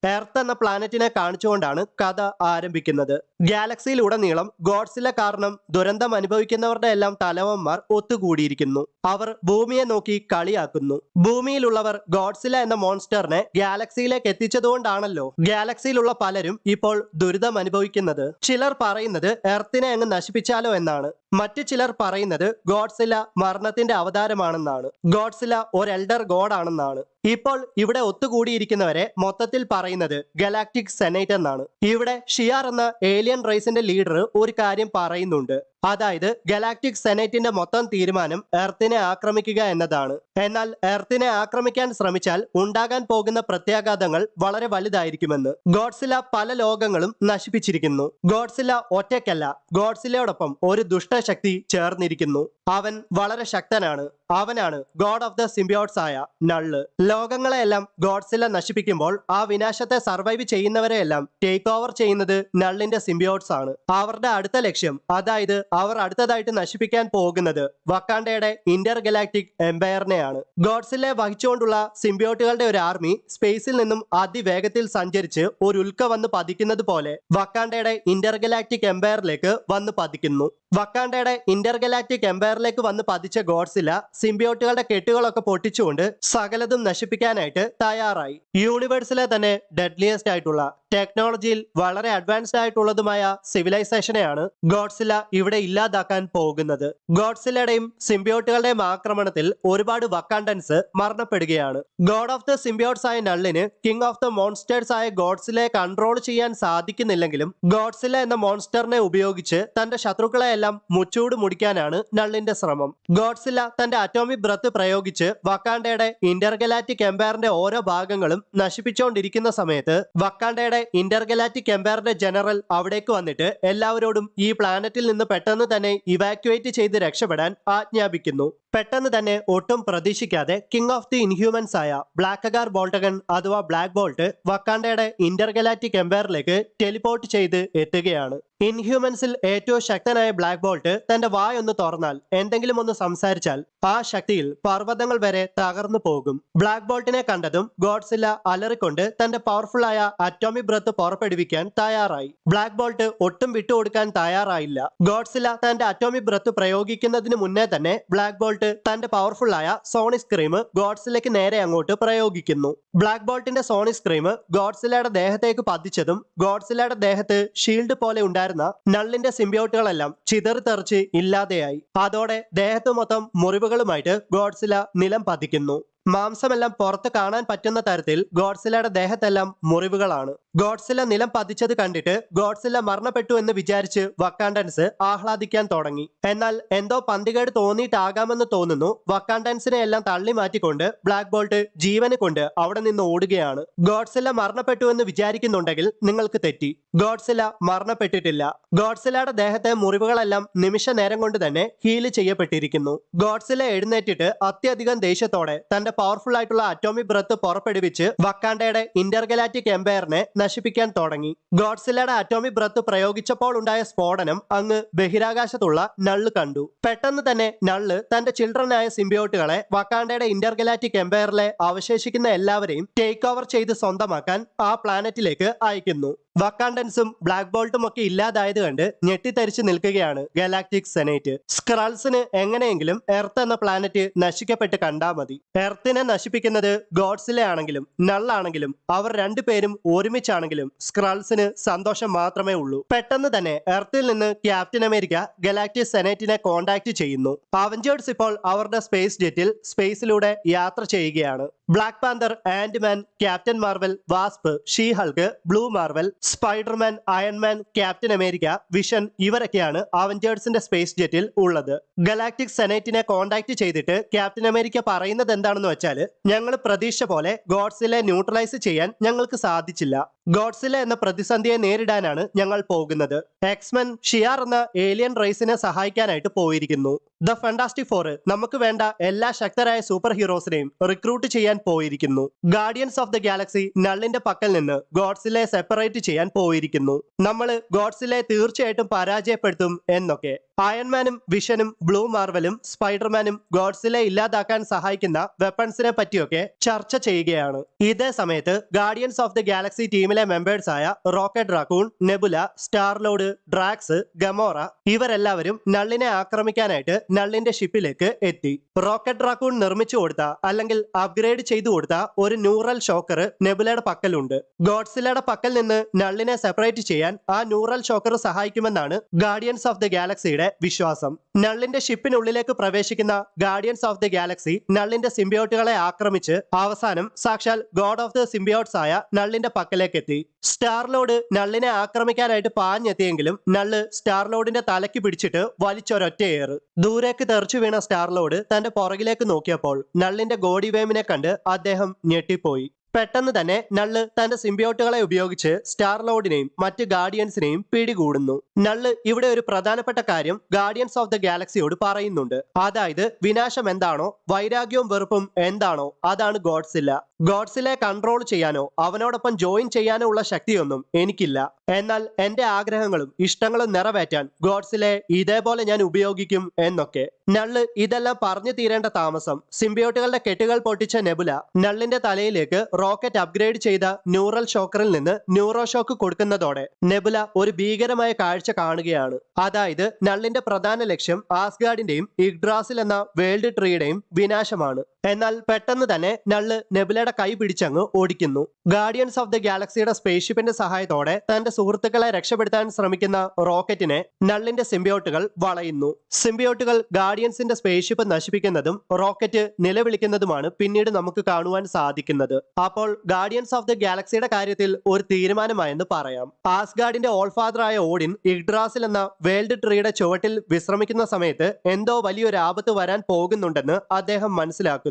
Earth എന്ന പ്ലാനറ്റിനെ കാണിച്ചുകൊണ്ടാണ് കഥ ആരംഭിക്കുന്നത്. ഗാലക്സിയിലുടനീളം ഗോഡ്സില്ല കാരണം ദുരന്തം അനുഭവിക്കുന്നവരുടെ എല്ലാം തലവന്മാർ ഒത്തുകൂടിയിരിക്കുന്നു. അവർ ഭൂമിയെ നോക്കി കളിയാക്കുന്നു. ഭൂമിയിലുള്ളവർ ഗോഡ്സില്ല എന്ന മോൺസ്റ്ററിനെ ഗാലക്സിയിലേക്ക് എത്തിച്ചതുകൊണ്ടാണല്ലോ ഗാലക്സിയിലുള്ള പലരും ഇപ്പോൾ ദുരിതം അനുഭവിക്കുന്നത്. ചിലർ പറയുന്നത് എർത്തിനെ അങ്ങ് നശിപ്പിച്ചാലോ എന്നാണ്. മറ്റു ചിലർ പറയുന്നത് ഗോഡ്സില്ല മരണത്തിന്റെ അവതാരമാണെന്നാണ്. ഗോഡ്സില്ല ഒരു എൽഡർ ഗോഡ് ആണെന്നാണ്. ഇപ്പോൾ ഇവിടെ ഒത്തുകൂടിയിരിക്കുന്നവരെ മൊത്തത്തിൽ പറയുന്നത് ഗലാക്റ്റിക് സെനേറ്റ് എന്നാണ്. ഇവിടെ ഷിയാർ എന്ന ഏലിയൻ റേസിന്റെ ലീഡർ ഒരു കാര്യം പറയുന്നുണ്ട്. അതായത് ഗലാക്റ്റിക് സെനേറ്റിന്റെ മൊത്തം തീരുമാനം എർത്തിനെ ആക്രമിക്കുക എന്നതാണ്. എന്നാൽ എർത്തിനെ ആക്രമിക്കാൻ ശ്രമിച്ചാൽ ഉണ്ടാകാൻ പോകുന്ന പ്രത്യാഘാതങ്ങൾ വളരെ വലുതായിരിക്കുമെന്ന്. ഗോഡ്സില്ല പല ലോകങ്ങളും നശിപ്പിച്ചിരിക്കുന്നു. ഗോഡ്സില്ല ഒറ്റയ്ക്കല്ല, ഗോഡ്സില്ലയോടൊപ്പം ഒരു ദുഷ്ടശക്തി ചേർന്നിരിക്കുന്നു. അവൻ വളരെ ശക്തനാണ്. അവനാണ് ഗോഡ് ഓഫ് ദ സിംബിയോട്സ് ആയ നള്ള്. ലോകങ്ങളെയെല്ലാം ഗോഡ്സില്ല നശിപ്പിക്കുമ്പോൾ ആ വിനാശത്തെ സർവൈവ് ചെയ്യുന്നവരെയെല്ലാം ടേക്ക് ഓവർ ചെയ്യുന്നത് നള്ളിന്റെ സിംബിയോട്സ് ആണ്. അവരുടെ അടുത്ത ലക്ഷ്യം, അതായത് അവർ അടുത്തതായിട്ട് നശിപ്പിക്കാൻ പോകുന്നത് വക്കാണ്ടയുടെ ഇന്റർ ഗലാക്റ്റിക് എംപയറിനെയാണ്. ഗോഡ്സില്ലയെ വഹിച്ചുകൊണ്ടുള്ള സിംബിയോട്ടുകളുടെ ഒരു ആർമി സ്പേസിൽ നിന്നും അതിവേഗത്തിൽ സഞ്ചരിച്ച് ഒരു ഉൽക്ക വന്ന് പതിക്കുന്നത് പോലെ വക്കാണ്ടയുടെ ഇന്റർ ഗലാക്റ്റിക് എംപയറിലേക്ക് വന്ന് പതിക്കുന്നു. വക്കാണ്ടയുടെ ഇന്റർ ഗലാക്റ്റിക് എംപയറിലേക്ക് വന്ന് പതിച്ച ഗോഡ്സില്ല സിംബിയോട്ടുകളുടെ കെട്ടുകളൊക്കെ പൊട്ടിച്ചുകൊണ്ട് സകലതും നശിപ്പിക്കാനായിട്ട് തയ്യാറായി. യൂണിവേഴ്സിലെ തന്നെ ഡെഡ്ലിയസ്റ്റ് ആയിട്ടുള്ള ടെക്നോളജിയിൽ വളരെ അഡ്വാൻസ്ഡ് ആയിട്ടുള്ളതുമായ സിവിലൈസേഷനെയാണ് ഗോഡ്സില്ല ഇവിടെ ഇല്ലാതാക്കാൻ പോകുന്നത്. ഗോഡ്സില്ലയുടെയും സിംബിയോട്ടുകളുടെയും ആക്രമണത്തിൽ ഒരുപാട് വക്കാണ്ടൻസ് മരണപ്പെടുകയാണ്. ഗോഡ് ഓഫ് ദ സിംബിയോട്സ് ആയ നള്ളിന് കിങ് ഓഫ് ദ മോൺസ്റ്റേഴ്സ് ആയ ഗോഡ്സില്ലയെ കൺട്രോൾ ചെയ്യാൻ സാധിക്കുന്നില്ലെങ്കിലും ഗോഡ്സില്ല എന്ന മോൺസ്റ്ററിനെ ഉപയോഗിച്ച് തന്റെ ശത്രുക്കളെ എല്ലാം മുച്ചൂട് മുടിക്കാനാണ് നള്ളിന്റെ ശ്രമം. ഗോഡ്സില്ല തന്റെ അറ്റോമിക് ബ്രത്ത് പ്രയോഗിച്ച് വക്കാണ്ടയുടെ ഇന്റർഗലാറ്റിക് എംപയറിന്റെ ഓരോ ഭാഗങ്ങളും നശിപ്പിച്ചുകൊണ്ടിരിക്കുന്ന സമയത്ത് വക്കാണ്ടയുടെ ഇന്റർഗലാറ്റിക് എംപയറിന്റെ ജനറൽ അവിടേക്ക് വന്നിട്ട് എല്ലാവരോടും ഈ പ്ലാനറ്റിൽ നിന്ന് പെട്ടെന്ന് തന്നെ ഇവാക്യുവേറ്റ് ചെയ്ത് രക്ഷപ്പെടാൻ ആജ്ഞാപിക്കുന്നു. പെട്ടെന്ന് തന്നെ ഒട്ടും പ്രതീക്ഷിക്കാതെ കിങ് ഓഫ് ദി ഇൻഹ്യൂമൻസ് ആയ ബ്ലാക്കഗാർ ബോൾട്ടഗൻ അഥവാ ബ്ലാക്ക് ബോൾട്ട് വക്കാണ്ടയുടെ ഇന്റർഗലാറ്റിക് എംപയറിലേക്ക് ടെലിപോർട്ട് ചെയ്ത് എത്തുകയാണ്. ഇൻഹ്യൂമൻസിൽ ഏറ്റവും ശക്തനായ ബ്ലാക്ക് ബോൾട്ട് തന്റെ വായൊന്ന് തുറന്നാൽ, എന്തെങ്കിലും ഒന്ന് സംസാരിച്ചാൽ ആ ശക്തിയിൽ പർവ്വതങ്ങൾ വരെ തകർന്നു പോകും. ബ്ലാക്ക് ബോൾട്ടിനെ കണ്ടതും ഗോഡ്സില്ല അലറിക്കൊണ്ട് തന്റെ പവർഫുൾ ആയ അറ്റോമിക് ബ്രത്ത് പുറപ്പെടുവിക്കാൻ തയ്യാറായി. ബ്ലാക്ക് ബോൾട്ട് ഒട്ടും വിട്ടുകൊടുക്കാൻ തയ്യാറായില്ല. ഗോഡ്സില്ല തന്റെ അറ്റോമിക് ബ്രത്ത് പ്രയോഗിക്കുന്നതിന് മുന്നേ തന്നെ ബ്ലാക്ക് ബോൾട്ട് തന്റെ പവർഫുൾ ആയ സോണിക് സ്ക്രീം ഗോഡ്സില്ലയ്ക്ക് നേരെ അങ്ങോട്ട് പ്രയോഗിക്കുന്നു. ബ്ലാക്ക് ബോൾട്ടിന്റെ സോണിക് സ്ക്രീം ഗോഡ്സില്ലയുടെ ദേഹത്തേക്ക് പതിച്ചതും ഗോഡ്സില്ലയുടെ ദേഹത്ത് ഷീൽഡ് പോലെ ഉണ്ടായിരുന്ന നള്ളിന്റെ സിംബിയോട്ടുകളെല്ലാം ചിതറിത്തെറിച്ച് ഇല്ലാതെയായി. അതോടെ ദേഹത്ത് മൊത്തം മുറിവുകളുമായിട്ട് ഗോഡ്സില്ല നിലം പതിക്കുന്നു. മാംസമെല്ലാം പുറത്ത് കാണാൻ പറ്റുന്ന തരത്തിൽ ഗോഡ്സില്ലയുടെ ദേഹത്തെല്ലാം മുറിവുകളാണ്. ഗോഡ്സില്ല നിലം പതിച്ചത് കണ്ടിട്ട് ഗോഡ്സില്ല മരണപ്പെട്ടു എന്ന് വിചാരിച്ച് വക്കാണ്ടൻസ് ആഹ്ലാദിക്കാൻ തുടങ്ങി. എന്നാൽ എന്തോ പന്തികേട് തോന്നിയിട്ടാകാമെന്ന് തോന്നുന്നു. വക്കാണ്ടൻസിനെ എല്ലാം തള്ളി മാറ്റിക്കൊണ്ട് ബ്ലാക്ക് ബോൾട്ട് ജീവന് കൊണ്ട് അവിടെ നിന്ന് ഓടുകയാണ്. ഗോഡ്സില്ല മരണപ്പെട്ടു എന്ന് വിചാരിക്കുന്നുണ്ടെങ്കിൽ നിങ്ങൾക്ക് തെറ്റി. ഗോഡ്സില്ല മരണപ്പെട്ടിട്ടില്ല. ഗോഡ്സില്ലയുടെ ദേഹത്തെ മുറിവുകളെല്ലാം നിമിഷ നേരം കൊണ്ട് തന്നെ ഹീല് ചെയ്യപ്പെട്ടിരിക്കുന്നു. ഗോഡ്സില്ല എഴുന്നേറ്റിട്ട് അത്യധികം ദേഷ്യത്തോടെ തന്റെ പവർഫുൾ ആയിട്ടുള്ള അറ്റോമിക് ബ്രത്ത് പുറപ്പെടുവിച്ച് വക്കാണ്ടയുടെ ഇന്റർഗലാറ്റിക് എംപയറിനെ നശിപ്പിക്കാൻ തുടങ്ങി. ഗോഡ്സില്ലയുടെ അറ്റോമിക് ബ്രത്ത് പ്രയോഗിച്ചപ്പോൾ ഉണ്ടായ സ്ഫോടനം അങ്ങ് ബഹിരാകാശത്തുള്ള നള്ള് കണ്ടു. പെട്ടെന്ന് തന്നെ നള്ള് തന്റെ ചിൽഡ്രനായ സിംബിയോട്ടുകളെ വക്കാണ്ടയുടെ ഇന്റർഗലാറ്റിക് എംപയറിലെ അവശേഷിക്കുന്ന എല്ലാവരെയും ടേക്ക് ഓവർ ചെയ്ത് സ്വന്തമാക്കാൻ ആ പ്ലാനറ്റിലേക്ക് അയക്കുന്നു. വക്കാണ്ടൻസും ബ്ലാക്ക് ബോൾട്ടും ഒക്കെ ഇല്ലാതായത് കണ്ട് ഞെട്ടിത്തരിച്ചു നിൽക്കുകയാണ് ഗലാക്റ്റിക് സെനേറ്റ്. സ്ക്രൾസിന് എങ്ങനെയെങ്കിലും എർത്ത് എന്ന പ്ലാനറ്റ് നശിക്കപ്പെട്ട് കണ്ടാ മതി. എർത്തിനെ നശിപ്പിക്കുന്നത് ഗോഡ്സില്ല ആണെങ്കിലും നള്ളാണെങ്കിലും അവർ രണ്ടുപേരും ഒരുമിച്ചാണെങ്കിലും സ്ക്രൾസിന് സന്തോഷം മാത്രമേ ഉള്ളൂ. പെട്ടെന്ന് തന്നെ എർത്തിൽ നിന്ന് ക്യാപ്റ്റൻ അമേരിക്ക ഗലാക്റ്റിക് സെനേറ്റിനെ കോണ്ടാക്ട് ചെയ്യുന്നു. അവഞ്ചേഴ്സ് ഇപ്പോൾ അവരുടെ സ്പേസ് ജെറ്റിൽ സ്പേസിലൂടെ യാത്ര ചെയ്യുകയാണ്. Black Panther, Antman, Captain Marvel, Wasp, She Hulk, Blue Marvel, Spiderman, Ironman, Captain America, Vision ഇവരൊക്കെയാണ് അവഞ്ചേഴ്സിന്റെ സ്പേസ് ജെറ്റിൽ ഉള്ളത്. ഗലാക്റ്റിക് സെനേറ്റിനെ കോണ്ടാക്ട് ചെയ്തിട്ട് ക്യാപ്റ്റൻ അമേരിക്ക പറയുന്നത് എന്താണെന്ന് വെച്ചാൽ, ഞങ്ങൾ പ്രതീക്ഷ പോലെ ഗോഡ്സില്ലയെ ന്യൂട്രലൈസ് ചെയ്യാൻ ഞങ്ങൾക്ക് സാധിച്ചില്ല. ഗോഡ്സില്ല എന്ന പ്രതിസന്ധിയെ നേരിടാനാണ് ഞങ്ങൾ പോകുന്നത്. എക്സ്മെൻ ഷിയാർ എന്ന ഏലിയൻ റേസിനെ സഹായിക്കാനായിട്ട് പോയിരിക്കുന്നു. ദ ഫാന്റാസ്റ്റിക് ഫോർ നമുക്ക് വേണ്ട എല്ലാ ശക്തരായ സൂപ്പർ ഹീറോസിനെയും റിക്രൂട്ട് ചെയ്യാൻ പോയിരിക്കുന്നു. ഗാർഡിയൻസ് ഓഫ് ദ ഗാലക്സി നള്ളിന്റെ പക്കൽ നിന്ന് ഗോഡ്സില്ലയെ സെപ്പറേറ്റ് ചെയ്യാൻ പോയിരിക്കുന്നു. നമ്മൾ ഗോഡ്സില്ലയെ തീർച്ചയായിട്ടും പരാജയപ്പെടുത്തും എന്നൊക്കെ. അയൺമാനും വിഷനും ബ്ലൂ മാർവലും സ്പൈഡർമാനും ഗോഡ്സിലെ ഇല്ലാതാക്കാൻ സഹായിക്കുന്ന വെപ്പൺസിനെ പറ്റിയൊക്കെ ചർച്ച ചെയ്യുകയാണ്. ഇതേ സമയത്ത് ഗാർഡിയൻസ് ഓഫ് ദി ഗാലക്സി ടീമിലെ മെമ്പേഴ്സ് ആയ rocket raccoon, nebula, Star-Lord, ഡ്രാക്സ്, Gamora ഇവരെല്ലാവരും നള്ളിനെ ആക്രമിക്കാനായിട്ട് നള്ളിന്റെ ഷിപ്പിലേക്ക് എത്തി. റോക്കറ്റ് റാക്കൂൺ നിർമ്മിച്ചു കൊടുത്ത അല്ലെങ്കിൽ അപ്ഗ്രേഡ് ചെയ്തു കൊടുത്ത ഒരു ന്യൂറൽ ഷോക്കർ നെബുലയുടെ പക്കലുണ്ട്. ഗോഡ്സിലയുടെ പക്കൽ നിന്ന് നള്ളിനെ സെപ്പറേറ്റ് ചെയ്യാൻ ആ ന്യൂറൽ ഷോക്കർ സഹായിക്കുമെന്നാണ് ഗാർഡിയൻസ് ഓഫ് ദി ഗാലക്സിയുടെ വിശ്വാസം. നള്ളിന്റെ ഷിപ്പിനുള്ളിലേക്ക് പ്രവേശിക്കുന്ന ഗാർഡിയൻസ് ഓഫ് ദി ഗാലക്സി നള്ളിന്റെ സിംബിയോട്ടുകളെ ആക്രമിച്ച് അവസാനം സാക്ഷാൽ ഗോഡ് ഓഫ് ദി സിംബിയോട്ട്സ് ആയ നള്ളിന്റെ പക്കലേക്ക് എത്തി. സ്റ്റാർലോഡ് നള്ളിനെ ആക്രമിക്കാനായിട്ട് പാഞ്ഞെത്തിയെങ്കിലും നള്ള് സ്റ്റാർലോഡിന്റെ തലയ്ക്ക് പിടിച്ചിട്ട് വലിച്ചൊരൊറ്റയേറ്. ദൂരേക്ക് തെറിച്ചു വീണ സ്റ്റാർലോഡ് തന്റെ പുറകിലേക്ക് നോക്കിയപ്പോൾ നള്ളിന്റെ ഗോഡിവേമിനെ കണ്ട് അദ്ദേഹം ഞെട്ടിപ്പോയി. പെട്ടെന്ന് തന്നെ നള്ള് തന്റെ സിംബിയോട്ടുകളെ ഉപയോഗിച്ച് സ്റ്റാർലോഡിനെയും മറ്റ് ഗാർഡിയൻസിനെയും പിടികൂടുന്നു. നള്ള് ഇവിടെ ഒരു പ്രധാനപ്പെട്ട കാര്യം ഗാർഡിയൻസ് ഓഫ് ദ ഗാലക്സിയോട് പറയുന്നുണ്ട്. അതായത് വിനാശം എന്താണോ വൈരാഗ്യവും വെറുപ്പും എന്താണോ അതാണ് ഗോഡ്സില്ല. ഗോഡ്സിലെ കൺട്രോൾ ചെയ്യാനോ അവനോടൊപ്പം ജോയിൻ ചെയ്യാനോ ഉള്ള ശക്തിയൊന്നും എനിക്കില്ല. എന്നാൽ എന്റെ ആഗ്രഹങ്ങളും ഇഷ്ടങ്ങളും നിറവേറ്റാൻ ഗോഡ്സിലെ ഇതേപോലെ ഞാൻ ഉപയോഗിക്കും എന്നൊക്കെ. നള്ള് ഇതെല്ലാം പറഞ്ഞു തീരേണ്ട താമസം സിംബിയോട്ടുകളുടെ കെട്ടുകൾ പൊട്ടിച്ച നെബുല നള്ളിന്റെ തലയിലേക്ക് റോക്കറ്റ് അപ്ഗ്രേഡ് ചെയ്ത ന്യൂറൽ ഷോക്കറിൽ നിന്ന് ന്യൂറോ ഷോക്ക് കൊടുക്കുന്നതോടെ നെബുല ഒരു ഭീകരമായ കാഴ്ച കാണുകയാണ്. അതായത് നള്ളിന്റെ പ്രധാന ലക്ഷ്യം ആസ്ഗാർഡിന്റെയും ഇഗ്ഡ്രാസിൽ എന്ന വേൾഡ് ട്രീയുടെയും വിനാശമാണ്. എന്നാൽ പെട്ടെന്ന് തന്നെ നള്ള് നെബുലയുടെ കൈ പിടിച്ചങ്ങ് ഓടിക്കുന്നു. ഗാർഡിയൻസ് ഓഫ് ദി ഗാലക്സിയുടെ സ്പേസ്ഷിപ്പിന്റെ സഹായത്തോടെ തന്റെ സുഹൃത്തുക്കളെ രക്ഷപ്പെടുത്താൻ ശ്രമിക്കുന്ന റോക്കറ്റിനെ നള്ളിന്റെ സിംബിയോട്ടുകൾ വളയുന്നു. സിംബിയോട്ടുകൾ ഗാർഡിയൻസിന്റെ സ്പേസ്ഷിപ്പ് നശിപ്പിക്കുന്നതും റോക്കറ്റ് നിലവിളിക്കുന്നതുമാണ് പിന്നീട് നമുക്ക് കാണുവാൻ സാധിക്കുന്നത്. അപ്പോൾ ഗാർഡിയൻസ് ഓഫ് ദി ഗാലക്സിയുടെ കാര്യത്തിൽ ഒരു തീരുമാനമായെന്ന് പറയാം. ആസ്ഗാർഡിന്റെ ഓൾഫാദർ ആയ ഓഡിൻ ഇഗ്ഡ്രാസിൽ എന്ന വേൾഡ് ട്രീയുടെ ചുവട്ടിൽ വിശ്രമിക്കുന്ന സമയത്ത് എന്തോ വലിയൊരു ആപത്ത് വരാൻ പോകുന്നുണ്ടെന്ന് അദ്ദേഹം മനസ്സിലാക്കുന്നു.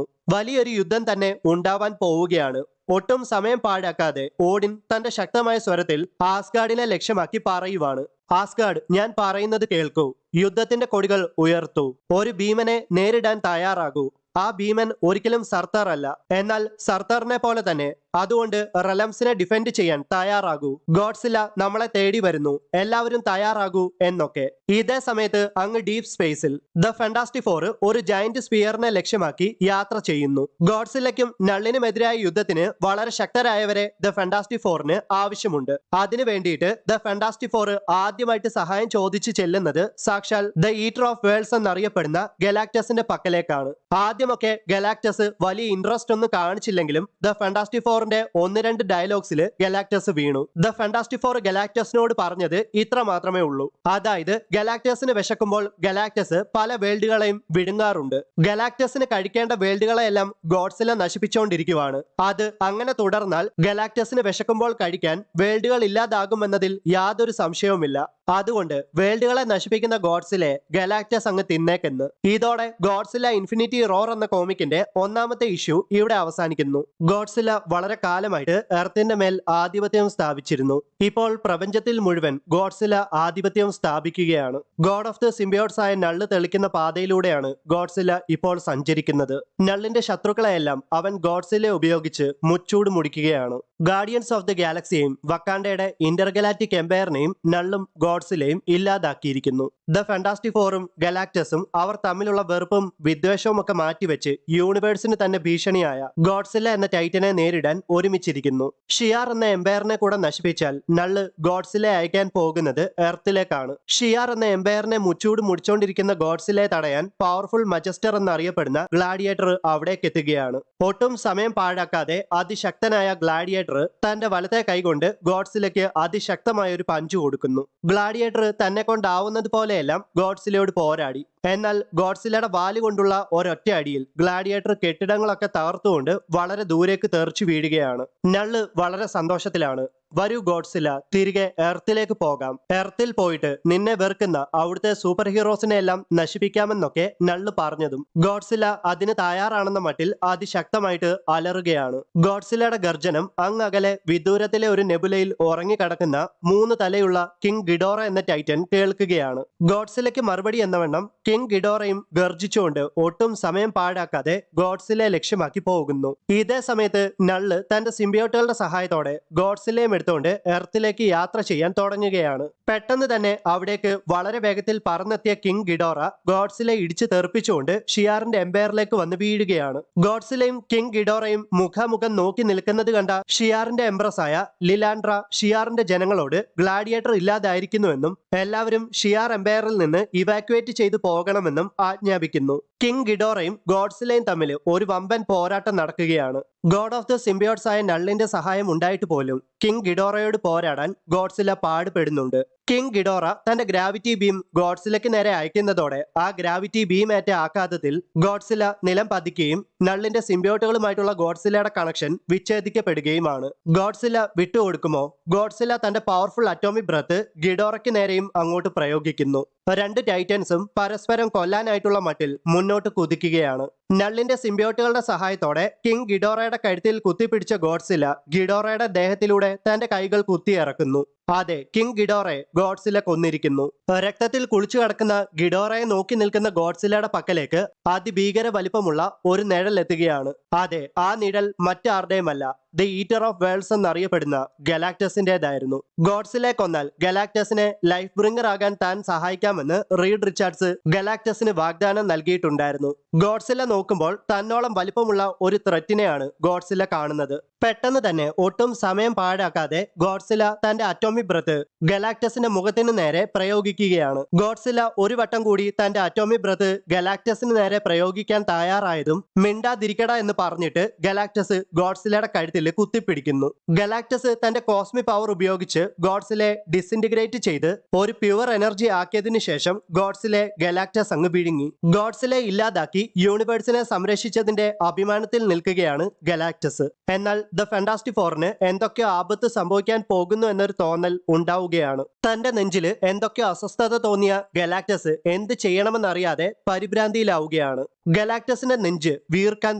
വലിയൊരു യുദ്ധം തന്നെ ഉണ്ടാവാൻ പോവുകയാണ്. ഒട്ടും സമയം പാഴാക്കാതെ ഓഡിൻ തന്റെ ശക്തമായ സ്വരത്തിൽ ആസ്ഗാർഡിനെ ലക്ഷ്യമാക്കി പറയുവാണ്: ആസ്ഗാർഡ്, ഞാൻ പറയുന്നത് കേൾക്കൂ. യുദ്ധത്തിന്റെ കൊടികൾ ഉയർത്തൂ. ഒരു ഭീമനെ നേരിടാൻ തയ്യാറാകൂ. ആ ഭീമൻ ഒരിക്കലും സർത്താർ അല്ല, എന്നാൽ സർത്താറിനെ പോലെ തന്നെ. അതുകൊണ്ട് റെലംസിനെ ഡിഫെൻഡ് ചെയ്യാൻ തയ്യാറാകൂ. ഗോഡ്സില്ല നമ്മളെ തേടി വരുന്നു, എല്ലാവരും തയ്യാറാകൂ എന്നൊക്കെ. ഇതേ സമയത്ത് അങ്ങ് ഡീപ് സ്പേസിൽ ദ ഫാന്റാസ്റ്റിക് ഫോർ ഒരു ജയന്റ് സ്പിയറിനെ ലക്ഷ്യമാക്കി യാത്ര ചെയ്യുന്നു. ഗോഡ്സില്ലയ്ക്കും നള്ളിനുമെതിരായ യുദ്ധത്തിന് വളരെ ശക്തരായവരെ ദ ഫാന്റാസ്റ്റിക് ഫോറിന് ആവശ്യമുണ്ട്. അതിനു വേണ്ടിയിട്ട് ദ ഫാന്റാസ്റ്റിക് ഫോർ ആദ്യമായിട്ട് സഹായം ചോദിച്ചു ചെല്ലുന്നത് സാക്ഷാൽ ദ ഈറ്റർ ഓഫ് വേൾഡ്സ് എന്നറിയപ്പെടുന്ന ഗലാക്ടസിന്റെ പക്കലേക്കാണ്. ആദ്യമൊക്കെ ഗലാക്ടസ് വലിയ ഇൻട്രസ്റ്റ് ഒന്നും കാണിച്ചില്ലെങ്കിലും ദ ഫാന്റാസ്റ്റിക് ഫോറിന്റെ 1-2 ഡയലോഗ്സിൽ ഗലാക്ടസ് വീണു. ദ ഫാന്റാസ്റ്റിക് ഫോർ ഗലാക്ടസിനോട് പറഞ്ഞത് ഇത്ര മാത്രമേ ഉള്ളൂ. അതായത് ഗലാക്ടസിന് വിശക്കുമ്പോൾ ഗലാക്ടസ് പല വേൾഡുകളെയും വിഴുങ്ങാറുണ്ട്. ഗലാക്ടസിന് കഴിക്കേണ്ട വേൾഡുകളെയെല്ലാം ഗോഡ്സില്ല നശിപ്പിച്ചുകൊണ്ടിരിക്കുവാണ്. അത് അങ്ങനെ തുടർന്നാൽ ഗലാക്ടസിന് വിശക്കുമ്പോൾ കഴിക്കാൻ വേൾഡുകൾ ഇല്ലാതാകുമെന്നതിൽ യാതൊരു സംശയവുമില്ല. അതുകൊണ്ട് വേൾഡുകളെ നശിപ്പിക്കുന്ന ഗോഡ്സിലെ ഗലാക്ടസ് അങ്ങ് തിന്നേക്കെന്ന്. ഇതോടെ ഗോഡ്സില്ല ഇൻഫിനിറ്റി റോർ എന്ന കോമിക്കിന്റെ 1ാമത്തെ ഇഷ്യൂ ഇവിടെ അവസാനിക്കുന്നു. ഗോഡ്സില്ല വളരെ കാലമായിട്ട് എർത്തിന്റെ മേൽ ആധിപത്യം സ്ഥാപിച്ചിരുന്നു. ഇപ്പോൾ പ്രപഞ്ചത്തിൽ മുഴുവൻ ഗോഡ്സില്ല ആധിപത്യം സ്ഥാപിക്കുകയാണ്. ഗോഡ് ഓഫ് ദി സിംബിയോട്ട്സ് ആയ നള്ള് തെളിക്കുന്ന പാതയിലൂടെയാണ് ഗോഡ്സില്ല ഇപ്പോൾ സഞ്ചരിക്കുന്നത്. നള്ളിന്റെ ശത്രുക്കളെയെല്ലാം അവൻ ഗോഡ്സില്ല ഉപയോഗിച്ച് മുച്ചൂട് മുടിക്കുകയാണ്. ഗാർഡിയൻസ് ഓഫ് ദി ഗാലക്സിയെയും വക്കാണ്ടയുടെ ഇന്റർഗലാക്റ്റിക് എംപയറിനെയും നള്ളും ഗോഡ്സില്ലയും ഇല്ലാതാക്കിയിരിക്കുന്നു. ദ ഫാന്റാസ്റ്റിക് ഫോറും ഗലാക്ടസും അവർ തമ്മിലുള്ള വെറുപ്പും വിദ്വേഷവും ഒക്കെ മാറ്റിവെച്ച് യൂണിവേഴ്സിന് തന്നെ ഭീഷണിയായ ഗോഡ്സില്ല എന്ന ടൈറ്റനെ നേരിടാൻ ഒരുമിച്ചിരിക്കുന്നു. ഷിയാർ എന്ന എംപയറിനെ കൂടെ നശിപ്പിച്ചാൽ നള്ള് ഗോഡ്സില്ലെ അയക്കാൻ പോകുന്നത് എർത്തിലേക്കാണ്. ഷിയാർ എന്ന എംപയറിനെ മുച്ചൂട് മുടിച്ചോണ്ടിരിക്കുന്ന ഗോഡ്സില്ലെ തടയാൻ പവർഫുൾ മജസ്റ്റർ എന്നറിയപ്പെടുന്ന ഗ്ലാഡിയേറ്റർ അവിടേക്ക് എത്തുകയാണ്. ഒട്ടും സമയം പാഴാക്കാതെ അതിശക്തനായ ഗ്ലാഡിയേറ്റർ തന്റെ വലത്തെ കൈകൊണ്ട് ഗോഡ്സില്ലയ്ക്ക് അതിശക്തമായ ഒരു പഞ്ച് കൊടുക്കുന്നു. ഗ്ലാഡിയേറ്റർ തന്നെ കൊണ്ടാവുന്നത് പോലെയെല്ലാം ഗോഡ്സില്ലയോട് പോരാടി. എന്നാൽ ഗോഡ്സില്ലയുടെ വാല് കൊണ്ടുള്ള ഒരൊറ്റ അടിയിൽ ഗ്ലാഡിയേറ്റർ കെട്ടിടങ്ങളൊക്കെ തകർത്തുകൊണ്ട് വളരെ ദൂരേക്ക് തെറിച്ചു വീഴുകയാണ്. നള്ള് വളരെ സന്തോഷത്തിലാണ്. വരൂ ഗോഡ്സില്ല, തിരികെ എർത്തിലേക്ക് പോകാം. എർത്തിൽ പോയിട്ട് നിന്നെ വെറുക്കുന്ന അവിടുത്തെ സൂപ്പർ ഹീറോസിനെ എല്ലാം നശിപ്പിക്കാമെന്നൊക്കെ നള്ള് പറഞ്ഞതും ഗോഡ്സില്ല അതിന് തയ്യാറാണെന്ന മട്ടിൽ അതിശക്തമായിട്ട് അലറുകയാണ്. ഗോഡ്സില്ലയുടെ ഗർജനം അങ്ങകലെ വിദൂരത്തിലെ ഒരു നെബുലയിൽ ഉറങ്ങിക്കിടക്കുന്ന 3 തലയുള്ള കിങ് ഗിഡോറ എന്ന ടൈറ്റൻ കേൾക്കുകയാണ്. ഗോഡ്സില്ലയ്ക്ക് മറുപടി എന്നവണ്ണം കിങ് ഗിഡോറയും ഗർജിച്ചുകൊണ്ട് ഒട്ടും സമയം പാഴാക്കാതെ ഗോഡ്സില്ലയെ ലക്ഷ്യമാക്കി പോകുന്നു. ഇതേ സമയത്ത് നള്ള് തന്റെ സിംബിയോട്ടുകളുടെ സഹായത്തോടെ ഗോഡ്സില്ലയും എടുത്തുകൊണ്ട് എർത്തിലേക്ക് യാത്ര ചെയ്യാൻ തുടങ്ങുകയാണ്. പെട്ടെന്ന് തന്നെ അവിടേക്ക് വളരെ വേഗത്തിൽ പറന്നെത്തിയ കിങ് ഗിഡോറ ഗോഡ്സിലെ ഇടിച്ചു തെറിപ്പിച്ചുകൊണ്ട് ഷിയാറിന്റെ എംപയറിലേക്ക് വന്ന് വീഴുകയാണ്. ഗോഡ്സിലയും കിങ് ഗിഡോറയും മുഖാമുഖം നോക്കി നിൽക്കുന്നത് കണ്ട ഷിയാറിന്റെ എംപ്രസായ ലിലാൻഡ്ര ഷിയാറിന്റെ ജനങ്ങളോട് ഗ്ലാഡിയേറ്റർ ഇല്ലാതായിരിക്കുന്നുവെന്നും എല്ലാവരും ഷിയാർ എംപയറിൽ നിന്ന് ഇവാക്യുവേറ്റ് ചെയ്തു പോകണമെന്നും ആജ്ഞാപിക്കുന്നു. കിങ് ഗിഡോറയും ഗോഡ്സിലയും തമ്മിൽ ഒരു വമ്പൻ പോരാട്ടം നടക്കുകയാണ്. ഗോഡ് ഓഫ് ദ സിംബിയോട്സ് ആയ നള്ളിന്റെ സഹായം ഉണ്ടായിട്ട് പോലും കിങ് ഗിഡോറയോട് പോരാടാൻ ഗോഡ്സില പാടുപെടുന്നുണ്ട്. കിങ് ഗിഡോറ തന്റെ ഗ്രാവിറ്റി ബീം ഗോഡ്സിലയ്ക്ക് നേരെ അയക്കുന്നതോടെ ആ ഗ്രാവിറ്റി ബീം ഏറ്റ ആഘാതത്തിൽ ഗോഡ്സില നിലം പതിക്കുകയും നള്ളിന്റെ സിംബിയോട്ടുകളുമായിട്ടുള്ള ഗോഡ്സിലയുടെ കണക്ഷൻ വിച്ഛേദിക്കപ്പെടുകയുമാണ്. ഗോഡ്സില വിട്ടുകൊടുക്കുമോ? ഗോഡ്സില തന്റെ പവർഫുൾ അറ്റോമിക് ബ്രത്ത് ഗിഡോറയ്ക്ക് നേരെയും അങ്ങോട്ട് പ്രയോഗിക്കുന്നു. രണ്ട് ടൈറ്റൻസും പരസ്പരം കൊല്ലാനായിട്ടുള്ള മട്ടിൽ മുന്നോട്ട് കുതിക്കുകയാണ്. നള്ളിന്റെ സിംബിയോട്ടുകളുടെ സഹായത്തോടെ കിങ് ഗിഡോറയുടെ കഴുത്തിൽ കുത്തിപ്പിടിച്ച ഗോഡ്സില ഗിഡോറയുടെ ദേഹത്തിലൂടെ തന്റെ കൈകൾ കുത്തിയിറക്കുന്നു. അതെ, കിങ് ഗിഡോറയെ ഗോഡ്സില കൊന്നിരിക്കുന്നു. രക്തത്തിൽ കുളിച്ചു കിടക്കുന്ന ഗിഡോറയെ നോക്കി നിൽക്കുന്ന ഗോഡ്സിലയുടെ പക്കലേക്ക് അതിഭീകര വലിപ്പമുള്ള ഒരു നിഴൽ എത്തുകയാണ്. അതെ, ആ നിഴൽ മറ്റാരുടെയുമല്ല, ദി ഈറ്റർ ഓഫ് വേൾഡ്സ് എന്നറിയപ്പെടുന്ന ഗലാക്ടസിന്റേതായിരുന്നു. ഗോഡ്സിലെ കൊന്നാൽ ഗലാക്ടസിനെ ലൈഫ് ബ്രിങ്ങർ ആകാൻ താൻ സഹായിക്കാമെന്ന് റീഡ് റിച്ചാർഡ്സ് ഗലാക്ടസിന് വാഗ്ദാനം നൽകിയിട്ടുണ്ടായിരുന്നു. ഗോഡ്സില നോക്കുമ്പോൾ തന്നോളം വലിപ്പമുള്ള ഒരു ത്രെറ്റിനെയാണ് ഗോഡ്സില കാണുന്നത്. പെട്ടെന്ന് തന്നെ ഒട്ടും സമയം പാഴാക്കാതെ ഗോഡ്സില തന്റെ അറ്റോമിക് ബ്രത്ത് ഗലാക്ടസിന്റെ മുഖത്തിന് നേരെ പ്രയോഗിക്കുകയാണ്. ഗോഡ്സില ഒരു വട്ടം കൂടി തന്റെ അറ്റോമിക് ബ്രത്ത് ഗലാക്ടസിന് നേരെ പ്രയോഗിക്കാൻ തയ്യാറായതും മിണ്ടാതിരിക്കട എന്ന് പറഞ്ഞിട്ട് ഗലാക്ടസ് ഗോഡ്സിലയുടെ കഴുത്തിൽ കുത്തിപ്പിടിക്കുന്നു. ഗലാക്ടസ് തന്റെ കോസ്മിക് പവർ ഉപയോഗിച്ച് ഗോഡ്സിലെ ഡിസിന്റിഗ്രേറ്റ് ചെയ്ത് ഒരു പ്യുവർ എനർജി ആക്കിയതിനു ശേഷം ഗോഡ്സിലെ ഗലാക്ടസ് അങ്ങ് വിഴുങ്ങി. ഗോഡ്സിലെ ഇല്ലാതാക്കി യൂണിവേഴ്സിനെ സംരക്ഷിച്ചതിന്റെ അഭിമാനത്തിൽ നിൽക്കുകയാണ് ഗലാക്ടസ്. എന്നാൽ ദ ഫാന്റാസ്റ്റിക് ഫോറിന് എന്തൊക്കെയോ ആപത്ത് സംഭവിക്കാൻ പോകുന്നു എന്നൊരു തോന്നൽ ഉണ്ടാവുകയാണ്. തന്റെ നെഞ്ചില് എന്തൊക്കെയോ അസ്വസ്ഥത തോന്നിയ ഗലാക്ടസ് എന്ത് ചെയ്യണമെന്നറിയാതെ പരിഭ്രാന്തിയിലാവുകയാണ്. ഗലാക്ടസിന്റെ നെഞ്ച് വീർക്കാൻ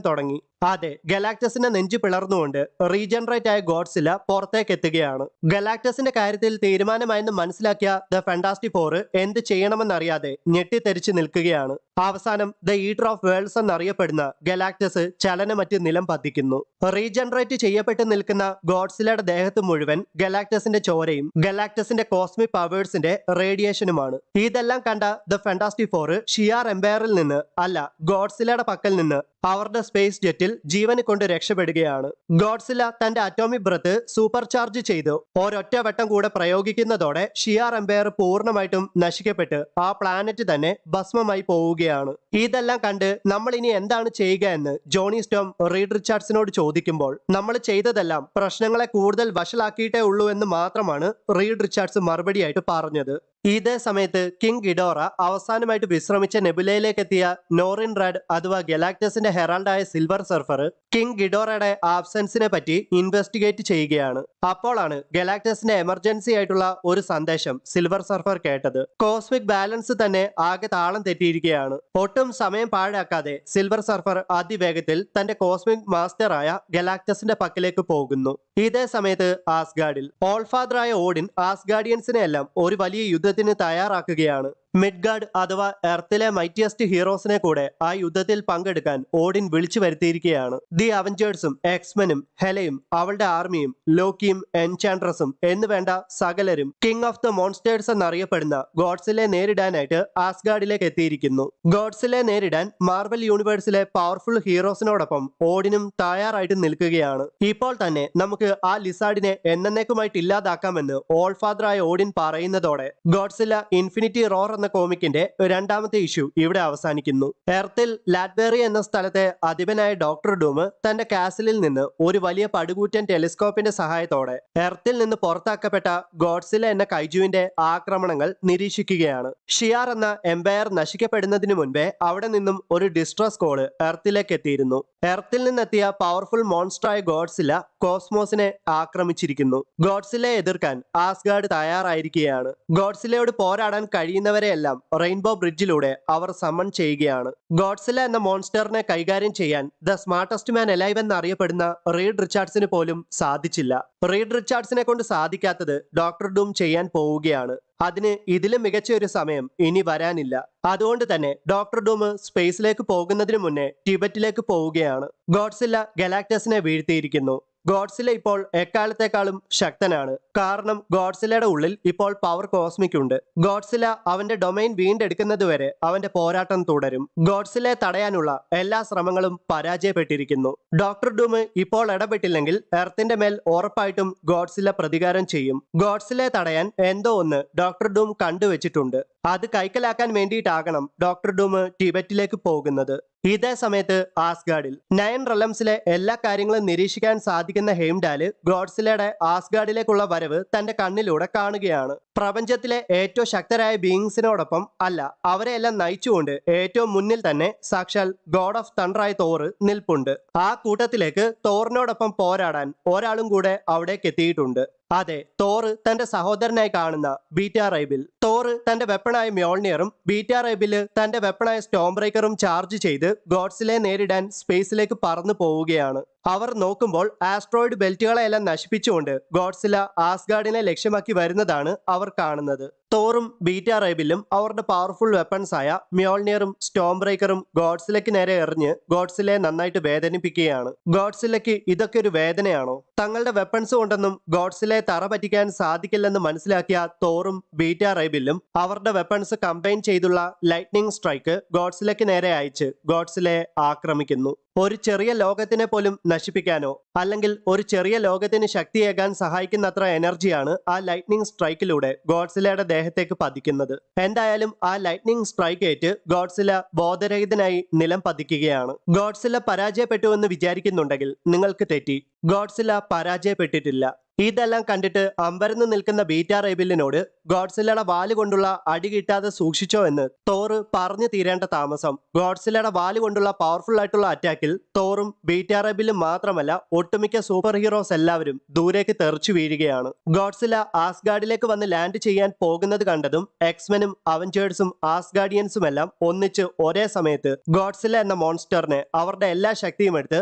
തുടങ്ങി. അതെ, ഗലാക്ടസിന്റെ നെഞ്ച് പിളർന്നുകൊണ്ട് റീജനറേറ്റ് ആയ ഗോഡ്സില പുറത്തേക്ക് എത്തുകയാണ്. ഗലാക്ടസിന്റെ കാര്യത്തിൽ തീരുമാനമായെന്ന് മനസ്സിലാക്കിയ ദ ഫാന്റാസ്റ്റിക് ഫോർ എന്ത് ചെയ്യണമെന്നറിയാതെ ഞെട്ടിത്തെറിച്ച് നിൽക്കുകയാണ്. അവസാനം ദ ഈറ്റർ ഓഫ് വേൾഡ്സ് എന്നറിയപ്പെടുന്ന ഗലാക്ടസ് ചലനമറ്റ് നിലം പതിക്കുന്നു. റീജനറേറ്റ് ചെയ്യപ്പെട്ട് നിൽക്കുന്ന ഗോഡ്സിലയുടെ ദേഹത്ത് മുഴുവൻ ഗലാക്ടസിന്റെ ചോരയും ഗലാക്ടസിന്റെ കോസ്മിക് പവേഴ്സിന്റെ റേഡിയേഷനുമാണ്. ഇതെല്ലാം കണ്ട ദ ഫാന്റാസ്റ്റിക് ഫോർ ഷിയാർ എംപയറിൽ നിന്ന് അല്ല, ഗോഡ്സിലയുടെ പക്കൽ നിന്ന് അവരുടെ സ്പേസ് ജെറ്റിൽ ജീവന് കൊണ്ട് രക്ഷപ്പെടുകയാണ്. ഗോഡ്സില തന്റെ അറ്റോമിക് ബ്രത്ത് സൂപ്പർ ചാർജ് ചെയ്ത് ഒരൊറ്റ വട്ടം കൂടെ പ്രയോഗിക്കുന്നതോടെ ഷിയാർ എംപയർ പൂർണ്ണമായിട്ടും നശിക്കപ്പെട്ട് ആ പ്ലാനറ്റ് തന്നെ ഭസ്മമായി പോവുകയാണ്. ഇതെല്ലാം കണ്ട് നമ്മൾ ഇനി എന്താണ് ചെയ്യുക എന്ന് ജോണി സ്റ്റോം റീഡ് റിച്ചാർഡ്സിനോട് ചോദിക്കുമ്പോൾ നമ്മൾ ചെയ്തതെല്ലാം പ്രശ്നങ്ങളെ കൂടുതൽ വഷളാക്കിയിട്ടേ ഉള്ളൂ എന്ന് മാത്രമാണ് റീഡ് റിച്ചാർഡ്സ് മറുപടിയായിട്ട് പറഞ്ഞത്. ഇതേ സമയത്ത് കിങ് ഗിഡോറ അവസാനമായിട്ട് വിശ്രമിച്ച നെബുലയിലേക്ക് എത്തിയ നോറിൻ റാഡ് അഥവാ ഗലാക്ടസിന്റെ ഹെറാൾഡായ സിൽവർ സർഫർ കിങ് ഗിഡോറയുടെ ആബ്സെൻസിനെ പറ്റി ഇൻവെസ്റ്റിഗേറ്റ് ചെയ്യുകയാണ്. അപ്പോഴാണ് ഗലാക്ടസിന്റെ എമർജൻസി ആയിട്ടുള്ള ഒരു സന്ദേശം സിൽവർ സർഫർ കേട്ടത്. കോസ്മിക് ബാലൻസ് തന്നെ ആകെ താളം തെറ്റിയിരിക്കുകയാണ്. ഒട്ടും സമയം പാഴാക്കാതെ സിൽവർ സർഫർ അതിവേഗത്തിൽ തന്റെ കോസ്മിക് മാസ്റ്ററായ ഗലാക്ടസിന്റെ പക്കലേക്ക് പോകുന്നു. ഇതേ സമയത്ത് ആസ്ഗാർഡിൽ ഓൾഫാദറായ ഓഡിൻ ആസ്ഗാർഡിയൻസിനെ എല്ലാം ഒരു വലിയ യുദ്ധത്തിന് തയ്യാറാക്കുകയാണ്. മിഡ്ഗാർഡ് അഥവാ എർത്തിലെ മൈറ്റിയസ്റ്റ് ഹീറോസിനെ കൂടെ ആ യുദ്ധത്തിൽ പങ്കെടുക്കാൻ ഓഡിൻ വിളിച്ചു വരുത്തിയിരിക്കുകയാണ്. ദി അവഞ്ചേഴ്സും എക്സ്മെനും ഹെലയും അവളുടെ ആർമിയും ലോക്കിയും എൻചാൻഡ്രസും എന്ന് വേണ്ട സകലരും കിങ് ഓഫ് ദ മോൺസ്റ്റേഴ്സ് എന്നറിയപ്പെടുന്ന ഗോഡ്സിലെ നേരിടാനായിട്ട് ആസ്ഗാർഡിലേക്ക് എത്തിയിരിക്കുന്നു. ഗോഡ്സിലെ നേരിടാൻ മാർവൽ യൂണിവേഴ്സിലെ പവർഫുൾ ഹീറോസിനോടൊപ്പം ഓഡിനും തയ്യാറായിട്ട് നിൽക്കുകയാണ്. ഇപ്പോൾ തന്നെ നമുക്ക് ആ ലിസാർഡിനെ എന്നേക്കുമായിട്ട് ഇല്ലാതാക്കാമെന്ന് ഓൾഫാദറായ ഓഡിൻ പറയുന്നതോടെ ഗോഡ്സില ഇൻഫിനിറ്റി റോർ എന്ന കോമിക്കിന്റെ രണ്ടാമത്തെ ഇഷ്യൂ ഇവിടെ അവസാനിക്കുന്നു. എർത്തിൽ ലാറ്റ്ബെറി എന്ന സ്ഥലത്തെ അധിപനായ ഡോക്ടർ ഡൂം തന്റെ കാസിലിൽ നിന്ന് ഒരു വലിയ പടുകൂറ്റൻ ടെലിസ്കോപ്പിന്റെ സഹായത്തോടെ എർത്തിൽ നിന്ന് പുറത്താക്കപ്പെട്ട ഗോഡ്സില എന്ന കൈജുവിന്റെ ആക്രമണങ്ങൾ നിരീക്ഷിക്കുകയാണ്. ഷിയാർ എന്ന എംപയർ നശിക്കപ്പെടുന്നതിന് മുൻപേ അവിടെ നിന്നും ഒരു ഡിസ്ട്രസ് കോള് എർത്തിലേക്ക് എത്തിയിരുന്നു. എർത്തിൽ നിന്നെത്തിയ പവർഫുൾ മോൺസ്റ്ററായ ഗോഡ്സില കോസ്മോസിനെ ആക്രമിച്ചിരിക്കുന്നു. ഗോഡ്സിലയെ എതിർക്കാൻ ആസ്ഗാർഡ് തയ്യാറായിരിക്കുകയാണ്. ഗോഡ്സിലയോട് പോരാടാൻ കഴിയുന്നവരെയെല്ലാം റെയിൻബോ ബ്രിഡ്ജിലൂടെ അവർ സമ്മൺ ചെയ്യുകയാണ്. ഗോഡ്സില എന്ന മോൺസ്റ്ററിനെ കൈകാര്യം ചെയ്യാൻ ദ സ്മാർട്ടസ്റ്റ് മാൻ അലൈവ് എന്നറിയപ്പെടുന്ന റീഡ് റിച്ചാർഡ്സിന് പോലും സാധിച്ചില്ല. റീഡ് റിച്ചാർഡ്സിനെ കൊണ്ട് സാധിക്കാത്തത് ഡോക്ടർ ഡൂം ചെയ്യാൻ പോവുകയാണ്. അതിന് ഇതിലും മികച്ച ഒരു സമയം ഇനി വരാനില്ല. അതുകൊണ്ട് തന്നെ ഡോക്ടർ ഡൂം സ്പേസിലേക്ക് പോകുന്നതിന് മുന്നേ ടിബറ്റിലേക്ക് പോവുകയാണ്. ഗോഡ്സില്ല ഗലാക്ടസിനെ വീഴ്ത്തിയിരിക്കുന്നു. ഗോഡ്സില ഇപ്പോൾ എക്കാലത്തെക്കാളും ശക്തനാണ്. കാരണം ഗോഡ്സിലയുടെ ഉള്ളിൽ ഇപ്പോൾ പവർ കോസ്മിക് ഉണ്ട്. ഗോഡ്സില അവന്റെ ഡൊമൈൻ വീണ്ടെടുക്കുന്നതുവരെ അവന്റെ പോരാട്ടം തുടരും. ഗോഡ്സിലയെ തടയാനുള്ള എല്ലാ ശ്രമങ്ങളും പരാജയപ്പെട്ടിരിക്കുന്നു. ഡോക്ടർ ഡൂം ഇപ്പോൾ ഇടപെട്ടില്ലെങ്കിൽ എർത്തിന്റെ മേൽ ഉറപ്പായിട്ടും ഗോഡ്സില പ്രതികാരം ചെയ്യും. ഗോഡ്സിലയെ തടയാൻ എന്തോ ഒന്ന് ഡോക്ടർ ഡൂം കണ്ടുവച്ചിട്ടുണ്ട്. അത് കൈക്കലാക്കാൻ വേണ്ടിയിട്ടാകണം ഡോക്ടർ ഡൂം ടിബറ്റിലേക്ക് പോകുന്നത്. ഇതേ സമയത്ത് ആസ്ഗാർഡിൽ 9 റെലംസിലെ എല്ലാ കാര്യങ്ങളും നിരീക്ഷിക്കാൻ സാധിക്കുന്ന ഹെയിംഡാല് ഗോഡ്സിലയുടെ ആസ്ഗാർഡിലേക്കുള്ള വരവ് തന്റെ കണ്ണിലൂടെ കാണുകയാണ്. പ്രപഞ്ചത്തിലെ ഏറ്റവും ശക്തരായ ബീയിങ്സിനോടൊപ്പം അല്ല, അവരെയെല്ലാം നയിച്ചുകൊണ്ട് ഏറ്റവും മുന്നിൽ തന്നെ സാക്ഷാൽ ഗോഡ് ഓഫ് തണ്ടറായ തോറ് നിൽപ്പുണ്ട്. ആ കൂട്ടത്തിലേക്ക് തോറിനോടൊപ്പം പോരാടാൻ ഒരാളും കൂടെ അവിടേക്ക് എത്തിയിട്ടുണ്ട്. അതെ, തോറ് തന്റെ സഹോദരനായി കാണുന്ന ബീറ്റാ റൈബിൽ. തോറ് തന്റെ വെപ്പണായ മ്യോൾനിയറും ബീറ്റാ റൈബില് തന്റെ വെപ്പണായ സ്റ്റോം ബ്രേക്കറും ചാർജ് ചെയ്ത് ഗോഡ്സിലയെ നേരിടാൻ സ്പേസിലേക്ക് പറന്നു പോവുകയാണ്. അവർ നോക്കുമ്പോൾ ആസ്ട്രോയിഡ് ബെൽറ്റുകളെല്ലാം നശിപ്പിച്ചുകൊണ്ട് ഗോഡ്സില ആസ്ഗാർഡിനെ ലക്ഷ്യമാക്കി വരുന്നതാണ് അവർ കാണുന്നത്. തോറും ബീറ്റാ റൈബിലും അവരുടെ പവർഫുൾ വെപ്പൺസ് ആയ മ്യോൾനിയറും സ്റ്റോം ബ്രേക്കറും ഗോഡ്സിലയ്ക്ക് നേരെ എറിഞ്ഞ് ഗോഡ്സിലയെ നന്നായിട്ട് വേദനിപ്പിക്കുകയാണ്. ഗോഡ്സിലയ്ക്ക് ഇതൊക്കെ ഒരു വേദനയാണോ? തങ്ങളുടെ വെപ്പൺസ് കൊണ്ടൊന്നും ഗോഡ്സിലയെ തറ പറ്റിക്കാൻ സാധിക്കില്ലെന്ന് മനസ്സിലാക്കിയ തോറും ബീറ്റാ റൈബിലും അവരുടെ വെപ്പൺസ് കമ്പൈൻ ചെയ്തുള്ള ലൈറ്റ്നിങ് സ്ട്രൈക്ക് ഗോഡ്സിലയ്ക്ക് നേരെ അയച്ച് ഗോഡ്സിലയെ ആക്രമിക്കുന്നു. ഒരു ചെറിയ ലോകത്തിനെ പോലും നശിപ്പിക്കാനോ അല്ലെങ്കിൽ ഒരു ചെറിയ ലോകത്തിന് ശക്തിയേകാൻ സഹായിക്കുന്നത്ര എനർജിയാണ് ആ ലൈറ്റ്നിങ് സ്ട്രൈക്കിലൂടെ ഗോഡ്സിലയുടെ ദേഹത്തേക്ക് പതിക്കുന്നത്. എന്തായാലും ആ ലൈറ്റ്നിങ് സ്ട്രൈക്ക് ഏറ്റ് ഗോഡ്സില ബോധരഹിതനായി നിലം പതിക്കുകയാണ്. ഗോഡ്സില പരാജയപ്പെട്ടുവെന്ന് വിചാരിക്കുന്നുണ്ടെങ്കിൽ നിങ്ങൾക്ക് തെറ്റി. ഗോഡ്സില പരാജയപ്പെട്ടിട്ടില്ല. ഇതെല്ലാം കണ്ടിട്ട് അമ്പരന്ന് നിൽക്കുന്ന ബീറ്റാ റൈബിലിനോട് ഗോഡ്സിലയുടെ വാല് കൊണ്ടുള്ള അടി കിട്ടാതെ സൂക്ഷിച്ചോ എന്ന് തോറ് പറഞ്ഞു തീരേണ്ട താമസം. ഗോഡ്സിലയുടെ വാല് കൊണ്ടുള്ള പവർഫുൾ ആയിട്ടുള്ള അറ്റാക്കിൽ തോറും ബീറ്റാ റൈബിലും മാത്രമല്ല ഒട്ടുമിക്ക സൂപ്പർ ഹീറോസ് എല്ലാവരും ദൂരേക്ക് തെറിച്ചു വീഴുകയാണ്. ഗോഡ്സില ആസ്ഗാർഡിലേക്ക് വന്ന് ലാൻഡ് ചെയ്യാൻ പോകുന്നത് കണ്ടതും എക്സ്മെനും അവഞ്ചേഴ്സും ആസ്ഗാർഡിയൻസും എല്ലാം ഒന്നിച്ച് ഒരേ സമയത്ത് ഗോഡ്സില എന്ന മോൺസ്റ്ററിനെ അവരുടെ എല്ലാ ശക്തിയും എടുത്ത്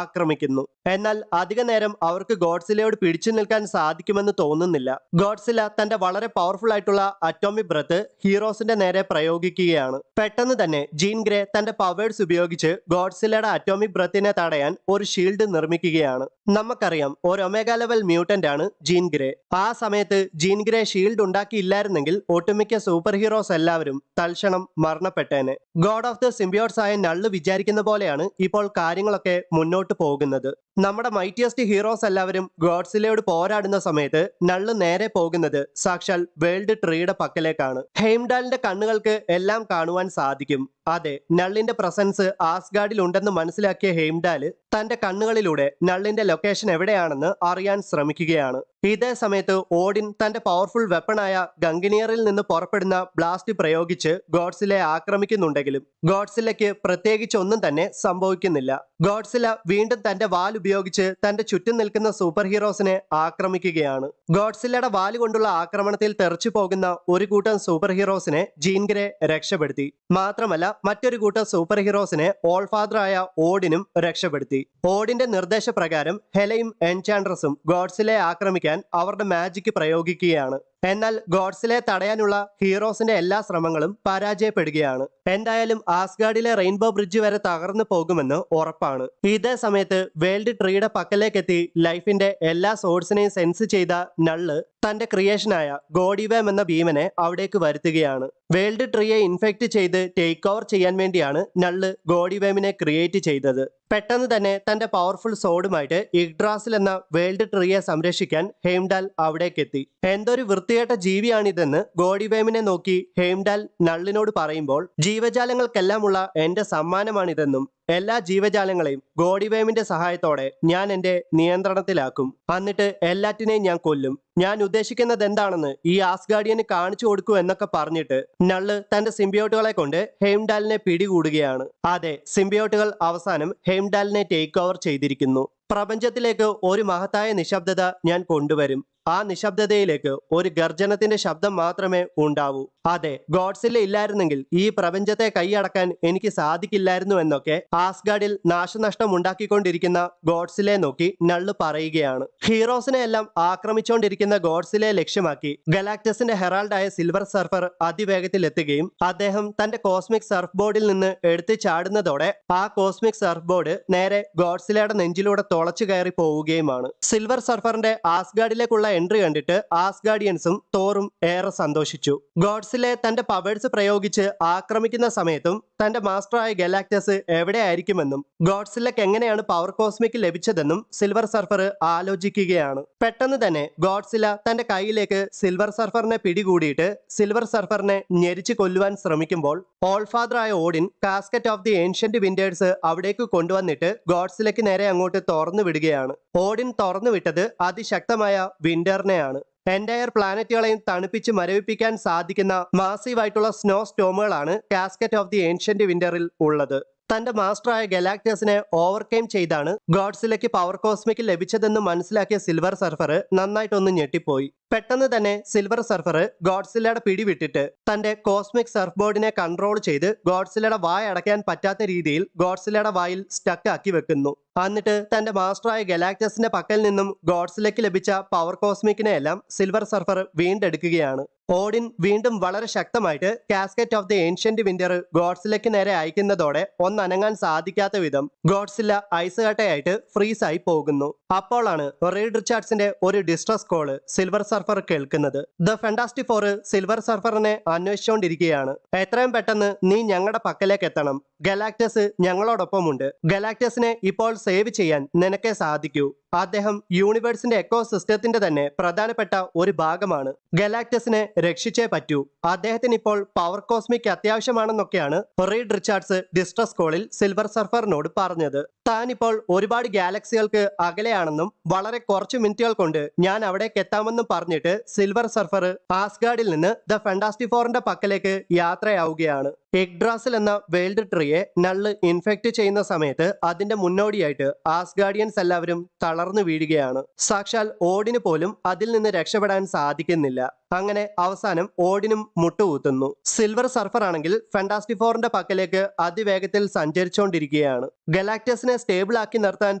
ആക്രമിക്കുന്നു. എന്നാൽ അധിക നേരം അവർക്ക് ഗോഡ്സിലയോട് പിടിച്ചു നിൽക്കാൻ സാധിക്കുമെന്ന് തോന്നുന്നില്ല. ഗോഡ്സില തന്റെ വളരെ പവർഫുൾ ആയിട്ടുള്ള അറ്റോമിക് ബ്രത്ത് ഹീറോസിന്റെ നേരെ പ്രയോഗിക്കുകയാണ്. പെട്ടെന്ന് തന്നെ ജീൻ ഗ്രേ തന്റെ പവേഴ്സ് ഉപയോഗിച്ച് ഗോഡ്സിലയുടെ അറ്റോമിക് ബ്രത്തിനെ തടയാൻ ഒരു ഷീൽഡ് നിർമ്മിക്കുകയാണ്. നമുക്കറിയാം, ഒരു ഒമേഗ ലെവൽ മ്യൂട്ടന്റ് ആണ് ജീൻ ഗ്രേ. ആ സമയത്ത് ജീൻ ഗ്രേ ഷീൽഡ് ഉണ്ടാക്കിയില്ലായിരുന്നെങ്കിൽ ഒട്ടുമിക്ക സൂപ്പർ ഹീറോസ് എല്ലാവരും തൽക്ഷണം മരണപ്പെട്ടേനെ. ഗോഡ് ഓഫ് ദ സിംബിയോട്സ് ആയ നള്ള് വിചാരിക്കുന്ന പോലെയാണ് ഇപ്പോൾ കാര്യങ്ങളൊക്കെ മുന്നോട്ട് പോകുന്നത്. നമ്മുടെ മൈറ്റിയസ്റ്റ് ഹീറോസ് എല്ലാവരും ഗോഡ്സിലയോട് പോരാടുന്ന സമയത്ത് നള്ള് നേരെ പോകുന്നത് സാക്ഷാൽ വേൾഡ് ട്രീയുടെ പക്കലേക്കാണ്. ഹെയിംഡാലിന്റെ കണ്ണുകൾക്ക് എല്ലാം കാണുവാൻ സാധിക്കും. അതെ, നള്ളിന്റെ പ്രസൻസ് ആസ്ഗാർഡിൽ ഉണ്ടെന്ന് മനസ്സിലാക്കിയ ഹെയിംഡാല് തന്റെ കണ്ണുകളിലൂടെ നള്ളിന്റെ ലൊക്കേഷൻ എവിടെയാണെന്ന് അറിയാൻ ശ്രമിക്കുകയാണ്. ഇതേ സമയത്ത് ഓഡിൻ തന്റെ പവർഫുൾ വെപ്പണായ ഗംഗിനിയറിൽ നിന്ന് പുറപ്പെടുന്ന ബ്ലാസ്റ്റ് പ്രയോഗിച്ച് ഗോഡ്സിലയെ ആക്രമിക്കുന്നുണ്ടെങ്കിലും ഗോഡ്സിലയ്ക്ക് പ്രത്യേകിച്ച് ഒന്നും തന്നെ സംഭവിക്കുന്നില്ല. ഗോഡ്സില വീണ്ടും തന്റെ വാൽ ഉപയോഗിച്ച് തന്റെ ചുറ്റും നിൽക്കുന്ന സൂപ്പർ ഹീറോസിനെ ആക്രമിക്കുകയാണ്. ഗോഡ്സിലയുടെ വാല് കൊണ്ടുള്ള ആക്രമണത്തിൽ തെറിച്ചു പോകുന്ന ഒരു കൂട്ടം സൂപ്പർ ഹീറോസിനെ ജീൻ ഗ്രേ രക്ഷപ്പെടുത്തി. മാത്രമല്ല മറ്റൊരു കൂട്ടം സൂപ്പർ ഹീറോസിനെ ഓൾഫാദറായ ഓഡിനും രക്ഷപ്പെടുത്തി. ഓഡിന്റെ നിർദ്ദേശപ്രകാരം ഹെലയും എൻചാൻഡ്രസും ഗോഡ്സിലയെ ആക്രമിക്കാൻ അവരുടെ മാജിക് പ്രയോഗിക്കുകയാണ്. എന്നാൽ ഗോഡ്സിലയെ തടയാനുള്ള ഹീറോസിന്റെ എല്ലാ ശ്രമങ്ങളും പരാജയപ്പെടുകയാണ്. എന്തായാലും ആസ്ഗാർഡിലെ റെയിൻബോ ബ്രിഡ്ജ് വരെ തകർന്നു പോകുമെന്ന് ഉറപ്പാണ്. ഇതേ സമയത്ത് വേൾഡ് ട്രീയുടെ പക്കലേക്കെത്തി ലൈഫിന്റെ എല്ലാ സോഴ്സിനെയും സെൻസ് ചെയ്ത നള്ള് തന്റെ ക്രിയേഷനായ ഗോഡിവേം എന്ന ഭീമനെ അവിടേക്ക് വരുത്തുകയാണ്. വേൾഡ് ട്രീയെ ഇൻഫെക്ട് ചെയ്ത് ടേക്ക് ഓവർ ചെയ്യാൻ വേണ്ടിയാണ് നള്ള് ഗോഡിവേമിനെ ക്രിയേറ്റ് ചെയ്തത്. പെട്ടെന്ന് തന്നെ തന്റെ പവർഫുൾ സോഡുമായിട്ട് ഇഗ്ഡ്രാസിൽ എന്ന വേൾഡ് ട്രീയെ സംരക്ഷിക്കാൻ ഹെയിംഡാൽ അവിടേക്കെത്തി. എന്തൊരു വൃത്തികെട്ട ജീവിയാണിതെന്ന് ഗോഡിവേമിനെ നോക്കി ഹെയിംഡാൽ നള്ളിനോട് പറയുമ്പോൾ, ജീവജാലങ്ങൾക്കെല്ലാമുള്ള എന്റെ സമ്മാനമാണിതെന്നും എല്ലാ ജീവജാലങ്ങളെയും ഗോഡിവേമിന്റെ സഹായത്തോടെ ഞാൻ എന്റെ നിയന്ത്രണത്തിലാക്കും, എന്നിട്ട് എല്ലാറ്റിനെയും ഞാൻ കൊല്ലും. ഞാൻ ഉദ്ദേശിക്കുന്നത് എന്താണെന്ന് ഈ ആസ്ഗാർഡിയന് കാണിച്ചു കൊടുക്കൂ എന്നൊക്കെ പറഞ്ഞിട്ട് നള്ള് തന്റെ സിംബിയോട്ടുകളെ കൊണ്ട് ഹെയിംഡാലിനെ പിടികൂടുകയാണ്. അതെ, സിംബിയോട്ടുകൾ അവസാനം ഹെയിംഡാലിനെ ടേക്ക് ഓവർ ചെയ്തിരിക്കുന്നു. പ്രപഞ്ചത്തിലേക്ക് ഒരു മഹത്തായ നിശബ്ദത ഞാൻ കൊണ്ടുവരും. ആ നിശബ്ദതയിലേക്ക് ഒരു ഗർജനത്തിന്റെ ശബ്ദം മാത്രമേ ഉണ്ടാവൂ. അതെ, ഗോഡ്സില്ല ഇല്ലായിരുന്നെങ്കിൽ ഈ പ്രപഞ്ചത്തെ കൈയടക്കാൻ എനിക്ക് സാധിക്കില്ലായിരുന്നു എന്നൊക്കെ ആസ്ഗാർഡിൽ നാശനഷ്ടം ഉണ്ടാക്കിക്കൊണ്ടിരിക്കുന്ന ഗോഡ്സിലെ നോക്കി നള്ള് പറയുകയാണ്. ഹീറോസിനെ എല്ലാം ആക്രമിച്ചുകൊണ്ടിരിക്കുന്ന ഗോഡ്സിലെ ലക്ഷ്യമാക്കി ഗലാക്ടസിന്റെ ഹെറാൾഡായ സിൽവർ സർഫർ അതിവേഗത്തിൽ എത്തുകയും അദ്ദേഹം തന്റെ കോസ്മിക് സർഫ് ബോർഡിൽ നിന്ന് എടുത്തു ചാടുന്നതോടെ ആ കോസ്മിക് സർഫ് ബോർഡ് നേരെ ഗോഡ്സിലയുടെ നെഞ്ചിലൂടെ തുളച്ചു കയറി പോവുകയുമാണ്. സിൽവർ സർഫറിന്റെ ആസ്ഗാർഡിലേക്കുള്ള എൻട്രി കണ്ടിട്ട് ആസ്ഗാർഡിയൻസും തോറും ഏറെ സന്തോഷിച്ചു. ഗോഡ്സിലെ തന്റെ പവേഴ്സ് പ്രയോഗിച്ച് ആക്രമിക്കുന്ന സമയത്തും തന്റെ മാസ്റ്ററായ ഗലാക്ടസ് എവിടെയായിരിക്കുമെന്നും ഗോഡ്സിലക്ക് എങ്ങനെയാണ് പവർ കോസ്മിക് ലഭിച്ചതെന്നും സിൽവർ സർഫർ ആലോചിക്കുകയാണ്. പെട്ടെന്ന് തന്നെ ഗോഡ്സില തന്റെ കയ്യിലേക്ക് സിൽവർ സർഫറിനെ പിടികൂടിയിട്ട് സിൽവർ സർഫറിനെ ഞെരിച്ചു കൊല്ലുവാൻ ശ്രമിക്കുമ്പോൾ ഓൾഫാദറായ Odin Casket of the Ancient Winters അവിടേക്ക് കൊണ്ടുവന്നിട്ട് ഗോഡ്സിലക്ക് നേരെ അങ്ങോട്ട് തുറന്നു വിടുകയാണ്. ഓഡിൻ തുറന്നു വിട്ടത് അതിശക്തമായ വിന്ററിനെയാണ്. എൻറ്റയർ പ്ലാനറ്റുകളെയും തണുപ്പിച്ച് മരവിപ്പിക്കാൻ സാധിക്കുന്ന മാസീവായിട്ടുള്ള സ്നോ സ്റ്റോമുകളാണ് കാസ്കറ്റ് ഓഫ് ദി ഏൻഷ്യന്റ് വിന്ററിൽ ഉള്ളത്. തന്റെ മാസ്റ്ററായ ഗലാക്ടസിനെ ഓവർകെയിം ചെയ്താണ് ഗോഡ്സിലയ്ക്ക് പവർ കോസ്മിക് ലഭിച്ചതെന്ന് മനസ്സിലാക്കിയ സിൽവർ സർഫർ നന്നായിട്ടൊന്ന് ഞെട്ടിപ്പോയി. പെട്ടെന്ന് തന്നെ സിൽവർ സർഫർ ഗോഡ്സിലയുടെ പിടിവിട്ടിട്ട് തന്റെ കോസ്മിക് സർഫ് ബോർഡിനെ കൺട്രോൾ ചെയ്ത് ഗോഡ്സിലയുടെ വായ അടയ്ക്കാൻ പറ്റാത്ത രീതിയിൽ ഗോഡ്സിലയുടെ വായിൽ സ്റ്റക്ക് ആക്കി വെക്കുന്നു. എന്നിട്ട് തന്റെ മാസ്റ്ററായ ഗലാക്ടസിന്റെ പക്കൽ നിന്നും ഗോഡ്സിലയ്ക്ക് ലഭിച്ച പവർ കോസ്മിക്കിനെ എല്ലാം സിൽവർ സർഫർ വീണ്ടെടുക്കുകയാണ്. ഓഡിൻ വീണ്ടും വളരെ ശക്തമായിട്ട് Casket of the Ancient Winter ഗോഡ്സിലയ്ക്ക് നേരെ അയക്കുന്നതോടെ ഒന്നനങ്ങാൻ സാധിക്കാത്ത വിധം ഗോഡ്സില്ല ഐസ് കട്ടയായിട്ട് ഫ്രീസ് ആയി പോകുന്നു. അപ്പോഴാണ് റീഡ് റിച്ചാർഡ്സിന്റെ ഒരു ഡിസ്ട്രസ് കോള് സിൽവർ സർഫർ കേൾക്കുന്നത്. ദ ഫാന്റാസ്റ്റിക് ഫോർ സിൽവർ സർഫറിനെ അന്വേഷിച്ചുകൊണ്ടിരിക്കുകയാണ്. എത്രയും പെട്ടെന്ന് നീ ഞങ്ങളുടെ പക്കലേക്ക് എത്തണം. ഗലാക്ടസ് ഞങ്ങളോടൊപ്പമുണ്ട്. ഗലാക്ടസിനെ ഇപ്പോൾ സേവ് ചെയ്യാൻ നിനക്കേ സാധിക്കൂ. അദ്ദേഹം യൂണിവേഴ്സിന്റെ എക്കോ സിസ്റ്റത്തിന്റെ തന്നെ പ്രധാനപ്പെട്ട ഒരു ഭാഗമാണ്. ഗലാക്ടസിനെ രക്ഷിച്ചേ പറ്റൂ. അദ്ദേഹത്തിന് ഇപ്പോൾ പവർ കോസ്മിക് അത്യാവശ്യമാണെന്നൊക്കെയാണ് റീഡ് റിച്ചാർഡ്സ് ഡിസ്ട്രസ് കോളിൽ സിൽവർ സർഫറിനോട് പറഞ്ഞത്. താൻ ഇപ്പോൾ ഒരുപാട് ഗാലക്സികൾക്ക് അകലെയാണെന്നും വളരെ കുറച്ച് മിനിറ്റുകൾ കൊണ്ട് ഞാൻ അവിടേക്ക് എത്താമെന്നും പറഞ്ഞിട്ട് സിൽവർ സർഫർ ആസ്ഗാർഡിൽ നിന്ന് ദ ഫാന്റാസ്റ്റിക് ഫോറിന്റെ പക്കലേക്ക് യാത്രയാവുകയാണ്. എഗ്ഡ്രാസിൽ എന്ന വേൾഡ് ട്രീയെ നള്ള് ഇൻഫെക്ട് ചെയ്യുന്ന സമയത്ത് അതിന്റെ മുന്നോടിയായിട്ട് ആസ്ഗാർഡിയൻസ് എല്ലാവരും തളർന്നു വീഴുകയാണ്. സാക്ഷാൽ ഓഡിന് പോലും അതിൽ നിന്ന് രക്ഷപ്പെടാൻ സാധിക്കുന്നില്ല. അങ്ങനെ അവസാനം ഓഡിനും മുട്ടുകൂത്തുന്നു. സിൽവർ സർഫർ ആണെങ്കിൽ ഫാന്റാസ്റ്റിക് ഫോറിന്റെ പക്കലേക്ക് അതിവേഗത്തിൽ സഞ്ചരിച്ചുകൊണ്ടിരിക്കുകയാണ്. ഗലാക്ടസിനെ സ്റ്റേബിൾ ആക്കി നിർത്താൻ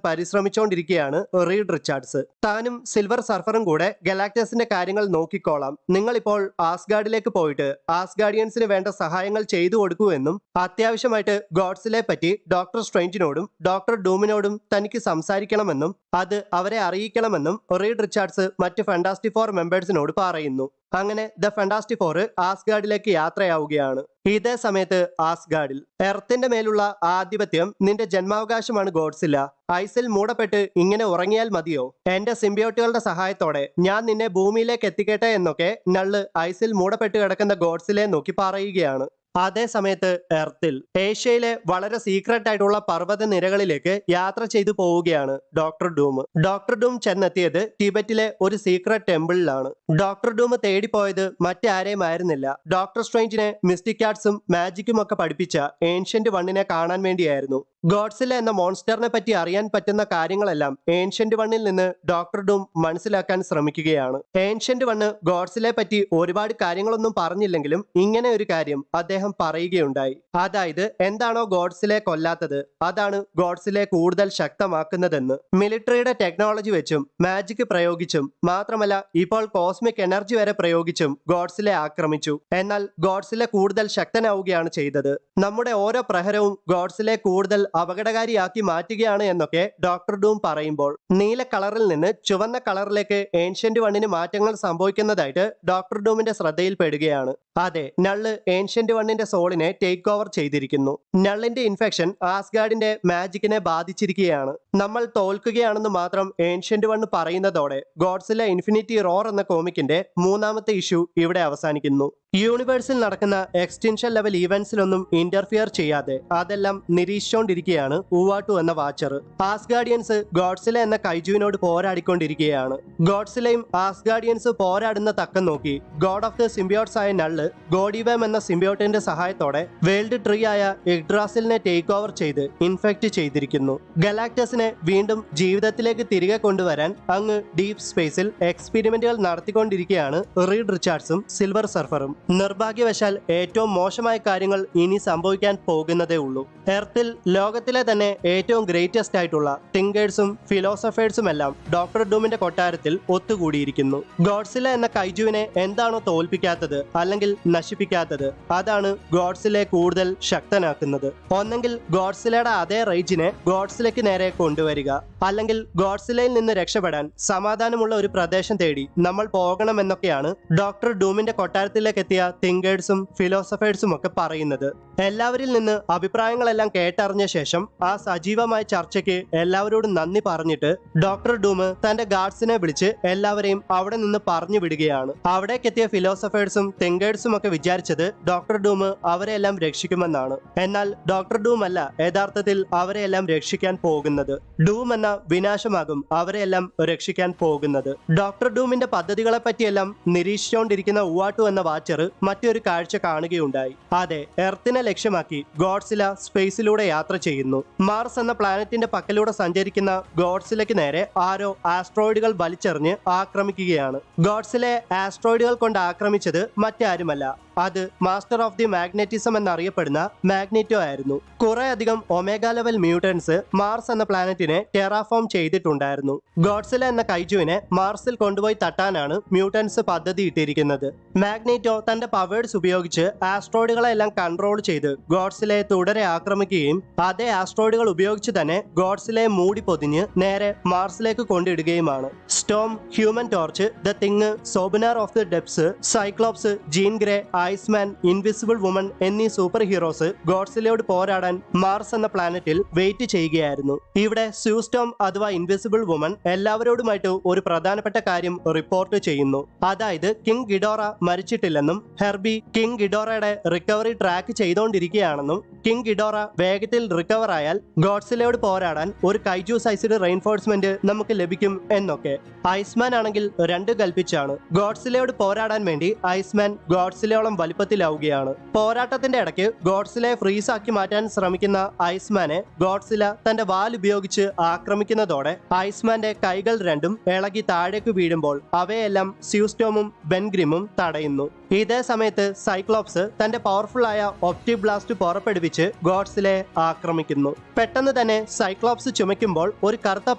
പരിശ്രമിച്ചുകൊണ്ടിരിക്കുകയാണ് റീഡ് റിച്ചാർഡ്സ്. താനും സിൽവർ സർഫറും കൂടെ ഗലാക്ടസിന്റെ കാര്യങ്ങൾ നോക്കിക്കോളാം. നിങ്ങളിപ്പോൾ ആസ്ഗാർഡിലേക്ക് പോയിട്ട് ആസ്ഗാർഡിയൻസിന് വേണ്ട സഹായങ്ങൾ ചെയ്തു കൊടുക്കൂ എന്നും അത്യാവശ്യമായിട്ട് ഗോഡ്സിലെ പറ്റി ഡോക്ടർ സ്ട്രേഞ്ചിനോടും ഡോക്ടർ ഡൂമിനോടും തനിക്ക് സംസാരിക്കണമെന്നും അത് അവരെ അറിയിക്കണമെന്നും റീഡ് റിച്ചാർഡ്സ് മറ്റ് ഫാന്റാസ്റ്റിക് ഫോർ മെമ്പേഴ്സിനോട് പറയുന്നു. അങ്ങനെ ദ ഫാന്റാസ്റ്റിക് ഫോർ ആസ്ഗാർഡിലേക്ക് യാത്രയാവുകയാണ്. ഇതേ സമയത്ത് ആസ്ഗാർഡിൽ എർത്തിന്റെ മേലുള്ള ആധിപത്യം നിന്റെ ജന്മാവകാശമാണ് ഗോഡ്സില്ല. ഐസിൽ മൂടപ്പെട്ട് ഇങ്ങനെ ഉറങ്ങിയാൽ മതിയോ? എന്റെ സിംബിയോട്ടുകളുടെ സഹായത്തോടെ ഞാൻ നിന്നെ ഭൂമിയിലേക്ക് എത്തിക്കട്ടെ എന്നൊക്കെ നള്ള് ഐസിൽ മൂടപ്പെട്ട് കിടക്കുന്ന ഗോഡ്സിലെ നോക്കി പറയുകയാണ്. അതേ സമയത്ത് എർത്തിൽ ഏഷ്യയിലെ വളരെ സീക്രട്ട് ആയിട്ടുള്ള പർവ്വത നിരകളിലേക്ക് യാത്ര ചെയ്തു പോവുകയാണ് ഡോക്ടർ ഡൂം. ഡോക്ടർ ഡൂം ചെന്നെത്തിയത് ടിബറ്റിലെ ഒരു സീക്രട്ട് ടെമ്പിളിലാണ്. ഡോക്ടർ ഡൂം തേടിപ്പോയത് മറ്റാരെയും ആയിരുന്നില്ല, ഡോക്ടർ സ്ട്രേഞ്ചിനെ മിസ്റ്റിക് ആർട്സും മാജിക്കും ഒക്കെ പഠിപ്പിച്ച ഏൻഷ്യന്റ് വണ്ണിനെ കാണാൻ വേണ്ടിയായിരുന്നു. ഗോഡ്സില്ല എന്ന മോൺസ്റ്ററിനെ പറ്റി അറിയാൻ പറ്റുന്ന കാര്യങ്ങളെല്ലാം ഏൻഷ്യന്റ് വണ്ണിൽ നിന്ന് ഡോക്ടർ ഡൂം മനസ്സിലാക്കാൻ ശ്രമിക്കുകയാണ്. ഏൻഷ്യന്റ് വണ്ണ് ഗോഡ്സിലെ പറ്റി ഒരുപാട് കാര്യങ്ങളൊന്നും പറഞ്ഞില്ലെങ്കിലും ഇങ്ങനെ ഒരു കാര്യം അദ്ദേഹം പറയുകയുണ്ടായി. അതായത് എന്താണോ ഗോഡ്സിലെ കൊല്ലാത്തത് അതാണ് ഗോഡ്സിലെ കൂടുതൽ ശക്തമാക്കുന്നതെന്ന്. മിലിറ്ററിയുടെ ടെക്നോളജി വെച്ചും മാജിക് പ്രയോഗിച്ചും മാത്രമല്ല ഇപ്പോൾ കോസ്മിക് എനർജി വരെ പ്രയോഗിച്ചും ഗോഡ്സിലെ ആക്രമിച്ചു. എന്നാൽ ഗോഡ്സിലെ കൂടുതൽ ശക്തനാവുകയാണ് ചെയ്തത്. നമ്മുടെ ഓരോ പ്രഹരവും ഗോഡ്സിലെ കൂടുതൽ അപകടകാരിയാക്കി മാറ്റുകയാണ് എന്നൊക്കെ ഡോക്ടർ ഡൂം പറയുമ്പോൾ നീല കളറിൽ നിന്ന് ചുവന്ന കളറിലേക്ക് ഏൻഷ്യന്റ് വണ്ണിന് മാറ്റങ്ങൾ സംഭവിക്കുന്നതായിട്ട് ഡോക്ടർ ഡൂമിന്റെ ശ്രദ്ധയിൽപ്പെടുകയാണ്. അതെ, നള്ള് ഏൻഷ്യന്റ് വണ്ണിന്റെ സോളിനെ ടേക്ക് ഓവർ ചെയ്തിരിക്കുന്നു. നള്ളിന്റെ ഇൻഫെക്ഷൻ ആസ്ഗാർഡിന്റെ മാജിക്കിനെ ബാധിച്ചിരിക്കുകയാണ്. നമ്മൾ തോൽക്കുകയാണെന്ന് മാത്രം ഏൻഷ്യന്റ് വണ്ണ് പറയുന്നതോടെ ഗോഡ്സില്ല ഇൻഫിനിറ്റി റോർ എന്ന കോമിക്കിന്റെ 3ാമത്തെ ഇഷ്യൂ ഇവിടെ അവസാനിക്കുന്നു. യൂണിവേഴ്സിൽ നടക്കുന്ന എക്സ്റ്റൻഷൻ ലെവൽ ഈവന്റ്സിലൊന്നും ഇന്റർഫിയർ ചെയ്യാതെ അതെല്ലാം നിരീക്ഷിച്ചുകൊണ്ടിരിക്കുകയാണ് ഉവാട്ടു എന്ന വാച്ചർ. ആസ്ഗാർഡിയൻസ് ഗോഡ്സില എന്ന കൈജുവിനോട് പോരാടിക്കൊണ്ടിരിക്കുകയാണ്. ഗോഡ്സിലയും ആസ്ഗാർഡിയൻസ് പോരാടുന്ന തക്കം നോക്കി ഗോഡ് ഓഫ് ദ സിംബിയോട്സ് ആയ നള്ള് ഗോഡിവേം എന്ന സിംബിയോട്ടിന്റെ സഹായത്തോടെ വേൾഡ് ട്രീ ആയ ഇഗ്ഡ്രാസിലിനെ ടേക്ക് ഓവർ ചെയ്ത് ഇൻഫെക്ട് ചെയ്തിരിക്കുന്നു. ഗലാക്ടസിനെ വീണ്ടും ജീവിതത്തിലേക്ക് തിരികെ കൊണ്ടുവരാൻ അങ്ങ് ഡീപ് സ്പേസിൽ എക്സ്പെരിമെന്റുകൾ നടത്തിക്കൊണ്ടിരിക്കുകയാണ് റീഡ് റിച്ചാർഡ്സും സിൽവർ സർഫറും. നിർഭാഗ്യവശാൽ ഏറ്റവും മോശമായ കാര്യങ്ങൾ ഇനി സംഭവിക്കാൻ പോകുന്നതേ ഉള്ളൂ. എർത്തിൽ ലോകത്തിലെ തന്നെ ഏറ്റവും ഗ്രേറ്റസ്റ്റ് ആയിട്ടുള്ള തിങ്കേഴ്സും ഫിലോസഫേഴ്സും എല്ലാം ഡോക്ടർ ഡൂമിന്റെ കൊട്ടാരത്തിൽ ഒത്തുകൂടിയിരിക്കുന്നു. ഗോഡ്സില എന്ന കൈജുവിനെ എന്താണോ തോൽപ്പിക്കാത്തത് അല്ലെങ്കിൽ നശിപ്പിക്കാത്തത്, അതാണ് ഗോഡ്സിലെ കൂടുതൽ ശക്തനാക്കുന്നത്. ഒന്നെങ്കിൽ ഗോഡ്സിലയുടെ അതേ റേജിനെ ഗോഡ്സിലേക്ക് നേരെ കൊണ്ടുവരിക, അല്ലെങ്കിൽ ഗോഡ്സിലയിൽ നിന്ന് രക്ഷപ്പെടാൻ സമാധാനമുള്ള ഒരു പ്രദേശം തേടി നമ്മൾ പോകണമെന്നൊക്കെയാണ് ഡോക്ടർ ഡൂമിന്റെ കൊട്ടാരത്തിലേക്ക് എത്തിയ തിങ്കേഴ്സും ഫിലോസഫേഴ്സും ഒക്കെ പറയുന്നത്. എല്ലാവരിൽ നിന്ന് അഭിപ്രായങ്ങളെല്ലാം കേട്ടറിഞ്ഞ ശേഷം ആ സജീവമായ ചർച്ചയ്ക്ക് എല്ലാവരോടും നന്ദി പറഞ്ഞിട്ട് ഡോക്ടർ ഡൂം തന്റെ ഗാർഡ്സിനെ വിളിച്ച് എല്ലാവരെയും അവിടെ നിന്ന് പറഞ്ഞു വിടുകയാണ്. അവിടേക്കെത്തിയ ഫിലോസഫേഴ്സും തിങ്കേഴ്സും ഒക്കെ വിചാരിച്ചത് ഡോക്ടർ ഡൂം അവരെല്ലാം രക്ഷിക്കുമെന്നാണ്. എന്നാൽ ഡോക്ടർ ഡൂം അല്ല യഥാർത്ഥത്തിൽ അവരെയെല്ലാം രക്ഷിക്കാൻ പോകുന്നത്. ഡൂം എന്ന വിനാശമാകും അവരെയെല്ലാം രക്ഷിക്കാൻ പോകുന്നത്. ഡോക്ടർ ഡൂമിന്റെ പദ്ധതികളെ പറ്റിയെല്ലാം നിരീക്ഷിച്ചുകൊണ്ടിരിക്കുന്ന ഉവാട്ടു എന്ന വാച്ചർ മറ്റൊരു കാഴ്ച കാണുകയുണ്ടായി. അതെ, എർത്തിനെ ലക്ഷ്യമാക്കി ഗോഡ്സില സ്പേസിലൂടെ യാത്ര ചെയ്യുന്നു. മാർസ് എന്ന പ്ലാനറ്റിന്റെ പക്കലൂടെ സഞ്ചരിക്കുന്ന ഗോഡ്സിലയ്ക്ക് നേരെ ആരോ ആസ്ട്രോയിഡുകൾ വലിച്ചെറിഞ്ഞ് ആക്രമിക്കുകയാണ്. ഗോഡ്സിലെ ആസ്ട്രോയിഡുകൾ കൊണ്ട് ആക്രമിച്ചത് മറ്റാരുമല്ല, അത് മാസ്റ്റർ ഓഫ് ദി മാഗ്നറ്റിസം എന്നറിയപ്പെടുന്ന മാഗ്നറ്റോ ആയിരുന്നു. കുറെ അധികം ഒമേഗ ലെവൽ മ്യൂട്ടൻസ് മാർസ് എന്ന പ്ലാനറ്റിനെ ടെറാഫോം ചെയ്തിട്ടുണ്ടായിരുന്നു. ഗോഡ്സില എന്ന കൈജുവിനെ മാർസിൽ കൊണ്ടുപോയി തട്ടാനാണ് മ്യൂട്ടൻസ് പദ്ധതി ഇട്ടിരിക്കുന്നത്. മാഗ്നറ്റോ തന്റെ പവേഴ്സ് ഉപയോഗിച്ച് ആസ്ട്രോയിഡുകളെല്ലാം കൺട്രോൾ ചെയ്ത് ഗോഡ്സിലയെ തുടരെ ആക്രമിക്കുകയും അതേ ആസ്ട്രോയിഡുകൾ ഉപയോഗിച്ച് തന്നെ ഗോഡ്സിലയെ മൂടി പൊതിഞ്ഞ് നേരെ മാർസിലേക്ക് കൊണ്ടിടുകയുമാണ്. Storm, Human Torch, the Thing, സോബനാർ of the Depths, Cyclops, Jean Grey, Iceman, Invisible Woman എന്നീ സൂപ്പർ ഹീറോസ് ഗോഡ്സിലയോട് പോരാടാൻ മാർസ് എന്ന പ്ലാനറ്റിൽ വെയിറ്റ് ചെയ്യുകയായിരുന്നു. ഇവിടെ സ്യൂസ്റ്റോം അഥവാ ഇൻവിസിബിൾ വുമൺ എല്ലാവരോടുമായിട്ട് ഒരു പ്രധാനപ്പെട്ട കാര്യം റിപ്പോർട്ട് ചെയ്യുന്നു. അതായത് കിങ് ഗിഡോറ മരിച്ചിട്ടില്ലെന്നും ഹെർബി കിങ് ഗിഡോറയുടെ റിക്കവറി ട്രാക്ക് ചെയ്തുകൊണ്ടിരിക്കുകയാണെന്നും കിങ് ഗിഡോറ വേഗത്തിൽ റിക്കവർ ആയാൽ ഗോഡ്സിലയോട് പോരാടാൻ ഒരു കൈജു സൈസ്ഡ് റെയിൻഫോഴ്സ്മെന്റ് നമുക്ക് ലഭിക്കും എന്നൊക്കെ. ഐസ്മാൻ ആണെങ്കിൽ രണ്ട് കൽപ്പിച്ചാണ്. ഗോഡ്സിലയോട് പോരാടാൻ വേണ്ടി ഐസ്മാൻ ഗോഡ്സിലയോളം വലിപ്പത്തിലാവുകയാണ്. പോരാട്ടത്തിന്റെ ഇടയ്ക്ക് ഗോഡ്സിലയെ ഫ്രീസ് ആക്കി മാറ്റാൻ ശ്രമിക്കുന്ന ഐസ്മാനെ ഗോഡ്സില തന്റെ വാൽ ഉപയോഗിച്ച് ആക്രമിക്കുന്നതോടെ ഐസ്മാന്റെ കൈകൾ രണ്ടും ഇളകി താഴേക്ക് വീഴുമ്പോൾ അവയെല്ലാം സ്യൂസ്റ്റോമും ബെൻഗ്രിമും തടയുന്നു. ഇതേ സമയത്ത് സൈക്ലോപ്സ് തന്റെ പവർഫുൾ ആയ ഒപ്റ്റി ബ്ലാസ്റ്റ് പുറപ്പെടുവിച്ച് ഗോഡ്സിലയെ ആക്രമിക്കുന്നു. പെട്ടെന്ന് തന്നെ സൈക്ലോപ്സ് ചുമയ്ക്കുമ്പോൾ ഒരു കറുത്ത